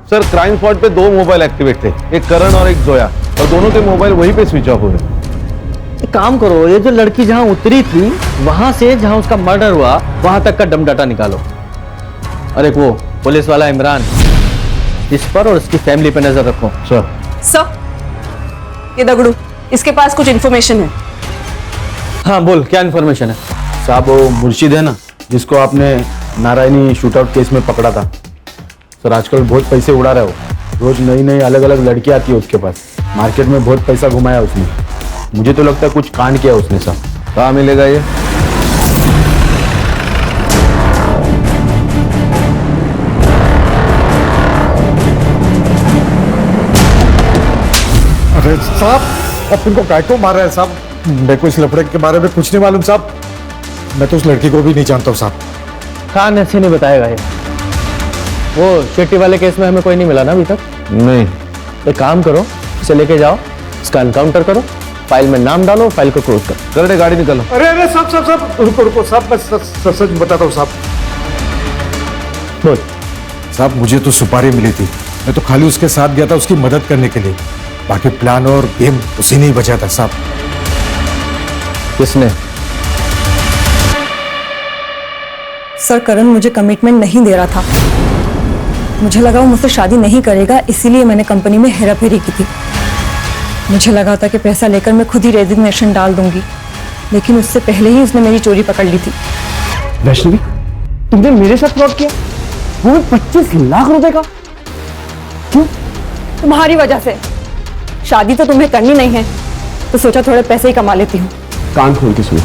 S13: सर, क्राइम स्पॉट पे 2 मोबाइल एक्टिवेट थे, एक करण और एक जोया, और दोनों के मोबाइल वहीं पे स्विच ऑफ हो गए।
S9: एक काम करो, ये जो लड़की जहां उतरी थी वहां से जहां उसका मर्डर हुआ वहां तक का डम डाटा निकालो। और एक वो पुलिस वाला इमरान, इस पर और उसकी फैमिली पे नजर रखो।
S13: सर,
S1: ये दगड़ू, इसके पास कुछ इन्फॉर्मेशन है।
S9: हाँ बोल, क्या इन्फॉर्मेशन है?
S5: साहब, वो मुर्शिद है ना जिसको आपने नारायणी शूटआउट केस में पकड़ा था सर, आजकल बहुत पैसे उड़ा रहा है वो। रोज नई नई अलग अलग लड़कियां आती है उसके पास, मार्केट में बहुत पैसा घुमाया उसने। मुझे तो लगता है कुछ कांड किया उसने सर।
S13: कहाँ मिलेगा ये?
S15: अरे साहब, अब इनको काय को मार रहे हैं साहब?
S19: मेरे को इस लफड़े के बारे में कुछ नहीं मालूम साहब। मैं तो उस लड़की को भी नहीं जानता हूँ साहब।
S9: कान ऐसे नहीं बताएगा ये। वो शेट्टी वाले केस में हमें कोई नहीं मिला ना अभी तक?
S5: नहीं।
S9: एक काम करो, इसे लेके जाओ, इसका एनकाउंटर करो, फाइल में नाम डालो, फाइल को क्लोज करो।
S5: करने गाड़ी निकालो।
S19: अरे अरे साहब रुको रुको साहब, मैं सच बताता हूँ साहब।
S9: बोल।
S19: साहब मुझे तो सुपारी मिली थी, मैं तो खाली उसके साथ गया था उसकी मदद करने के लिए। बाकी प्लान और गेम उसी ने ही बचा था साहब।
S9: किसने?
S20: सर करण मुझे कमिटमेंट नहीं दे रहा था। मुझे लगा वो मुझसे शादी नहीं करेगा, इसीलिए मैंने कंपनी में हेराफेरी की थी। मुझे लगा था कि पैसा लेकर मैं खुद ही रेजिग्नेशन डाल दूंगी, लेकिन उससे पहले ही उसने मेरी चोरी पकड़ ली थी।
S15: वैष्णवी, तुमने मेरे साथ फ्रॉड किया, वो 25 लाख रुपए का। क्यों?
S20: तुम्हारी वजह से। शादी तो तुम्हें करनी नहीं है, तो सोचा थोड़े पैसे ही कमा लेती हूँ।
S15: कान खोल के सुनो,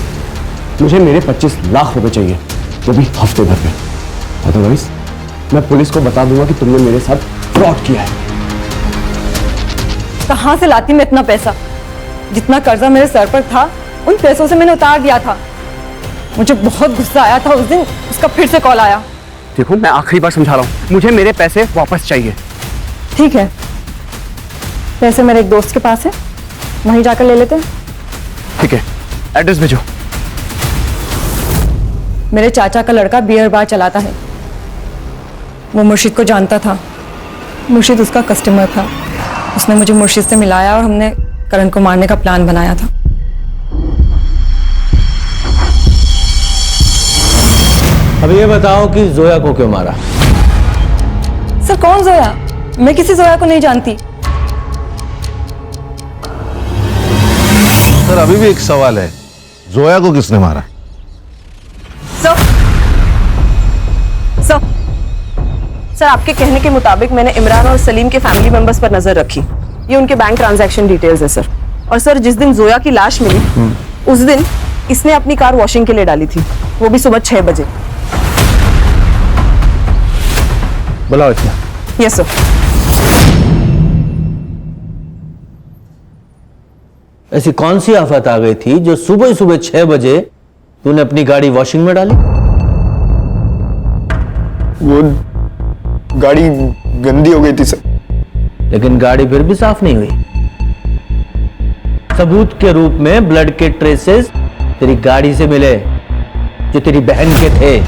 S15: मुझे मेरे 25 लाख रुपए चाहिए, वो भी हफ्ते भर में। अदरवाइज मैं पुलिस को बता दूंगा कि तुमने मेरे साथ फ्रॉड किया है।
S20: कहाँ से लाती मैं इतना पैसा? जितना कर्जा मेरे सर पर था, उन पैसों से मैंने उतार दिया था। मुझे बहुत गुस्सा आया था उस दिन, उसका फिर से कॉल आया।
S15: देखो मैं आखिरी बार समझा रहा हूँ, मुझे मेरे पैसे वापस चाहिए।
S20: ठीक है, पैसे मेरे एक दोस्त के पास है, वहीं जाकर ले लेते हैं।
S15: ठीक है, एड्रेस भेजो।
S20: मेरे चाचा का लड़का बियर बार चलाता है, वो मुर्शिद को जानता था। मुर्शिद उसका कस्टमर था। उसने मुझे मुर्शिद से मिलाया और हमने करण को मारने का प्लान बनाया था।
S9: अब ये बताओ कि जोया को क्यों मारा?
S20: सर कौन जोया? मैं किसी जोया को नहीं जानती।
S5: सर अभी भी एक सवाल है, जोया को किसने मारा?
S1: सर आपके कहने के मुताबिक मैंने इमरान और सलीम के फैमिली मेंबर्स पर नजर रखी। ये उनके बैंक ट्रांजैक्शन डिटेल्स है सर। और सर जिस दिन जोया की लाश मिली, उस दिन इसने अपनी कार वॉशिंग के लिए डाली थी, वो भी सुबह 6 बजे।
S9: बुलाओ इसमें।
S1: Yes sir.
S9: ऐसी कौन सी आफत आ गई थी जो सुबह सुबह 6 बजे तूने अपनी गाड़ी वॉशिंग में डाली?
S21: वो गाड़ी गंदी हो गई थी सर।
S9: लेकिन गाड़ी फिर भी साफ नहीं हुई। सबूत के रूप में ब्लड के ट्रेसेस तेरी गाड़ी से मिले, जो तेरी बहन के थे,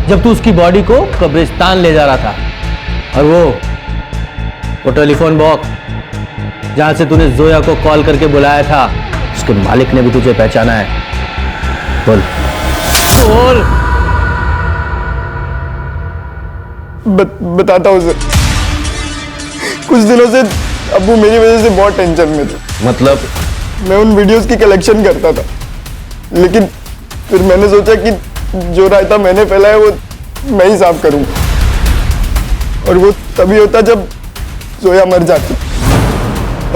S9: जब तू उसकी बॉडी को कब्रिस्तान ले जा रहा था। और वो टेलीफोन बॉक्स जहां से तूने जोया को कॉल करके बुलाया था, उसके मालिक ने भी तुझे पहचाना है। बोल बोल।
S21: बताता हूँ सर। कुछ दिनों से अब्बू मेरी वजह से बहुत टेंशन में थे।
S5: मतलब?
S21: मैं उन वीडियोस की कलेक्शन करता था, लेकिन फिर मैंने सोचा कि जो रायता मैंने फैलाया वो मैं ही साफ करूंगा। और वो तभी होता जब जोया मर जाती,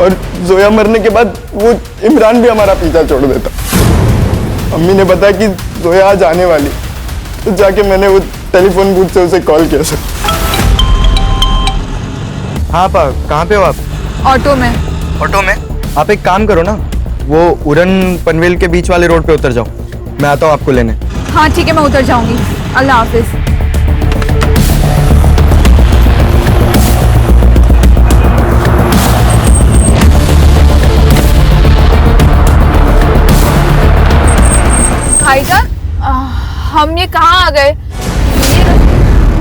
S21: और जोया मरने के बाद वो इमरान भी हमारा पीछा छोड़ देता। अम्मी ने बताया कि जोया आज आने वाली, तो जाके मैंने वो टेलीफोन बूथ से उसे कॉल किया सर।
S22: हाँ पा, कहाँ पे हो आप?
S12: ऑटो में।
S22: ऑटो में? आप एक काम करो ना, वो उड़न पनवेल के बीच वाले रोड पे उतर जाओ, मैं आता हूँ आपको लेने।
S12: हाँ ठीक है, मैं उतर जाऊंगी। अल्लाह हाफिज। भाईजान, हम ये कहाँ आ गए?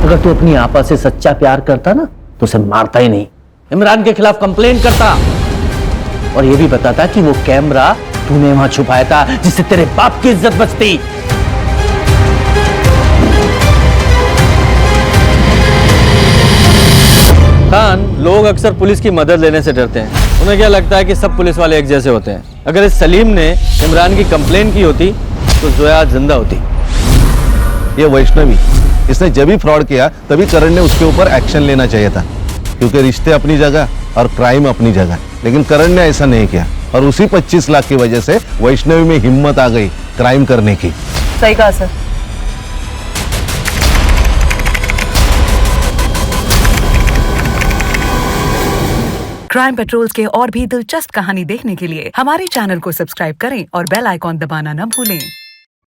S9: अगर तू अपनी आपा से सच्चा प्यार करता ना तो उसे मारता ही नहीं, इमरान के खिलाफ कंप्लेंट करता, और ये भी बताता कि वो कैमरा तूने वहां छुपाया था जिससे तेरे बाप की इज्जत बचती। खान, लोग अक्सर पुलिस की मदद लेने से डरते हैं। उन्हें क्या लगता है कि सब पुलिस वाले एक जैसे होते हैं। अगर इस सलीम ने इमरान की कंप्लेंट की होती तो जोया जिंदा होती।
S5: ये वैष्णवी, इसने जब भी फ्रॉड किया तभी करण ने उसके ऊपर एक्शन लेना चाहिए था, क्योंकि रिश्ते अपनी जगह और क्राइम अपनी जगह। लेकिन करण ने ऐसा नहीं किया, और उसी 25 लाख की वजह से वैष्णवी में हिम्मत आ गई क्राइम करने की।
S1: सही कहा सर।
S7: क्राइम पेट्रोल्स के और भी दिलचस्प कहानी देखने के लिए हमारे चैनल को सब्सक्राइब करें और बेल आइकॉन दबाना न भूलें।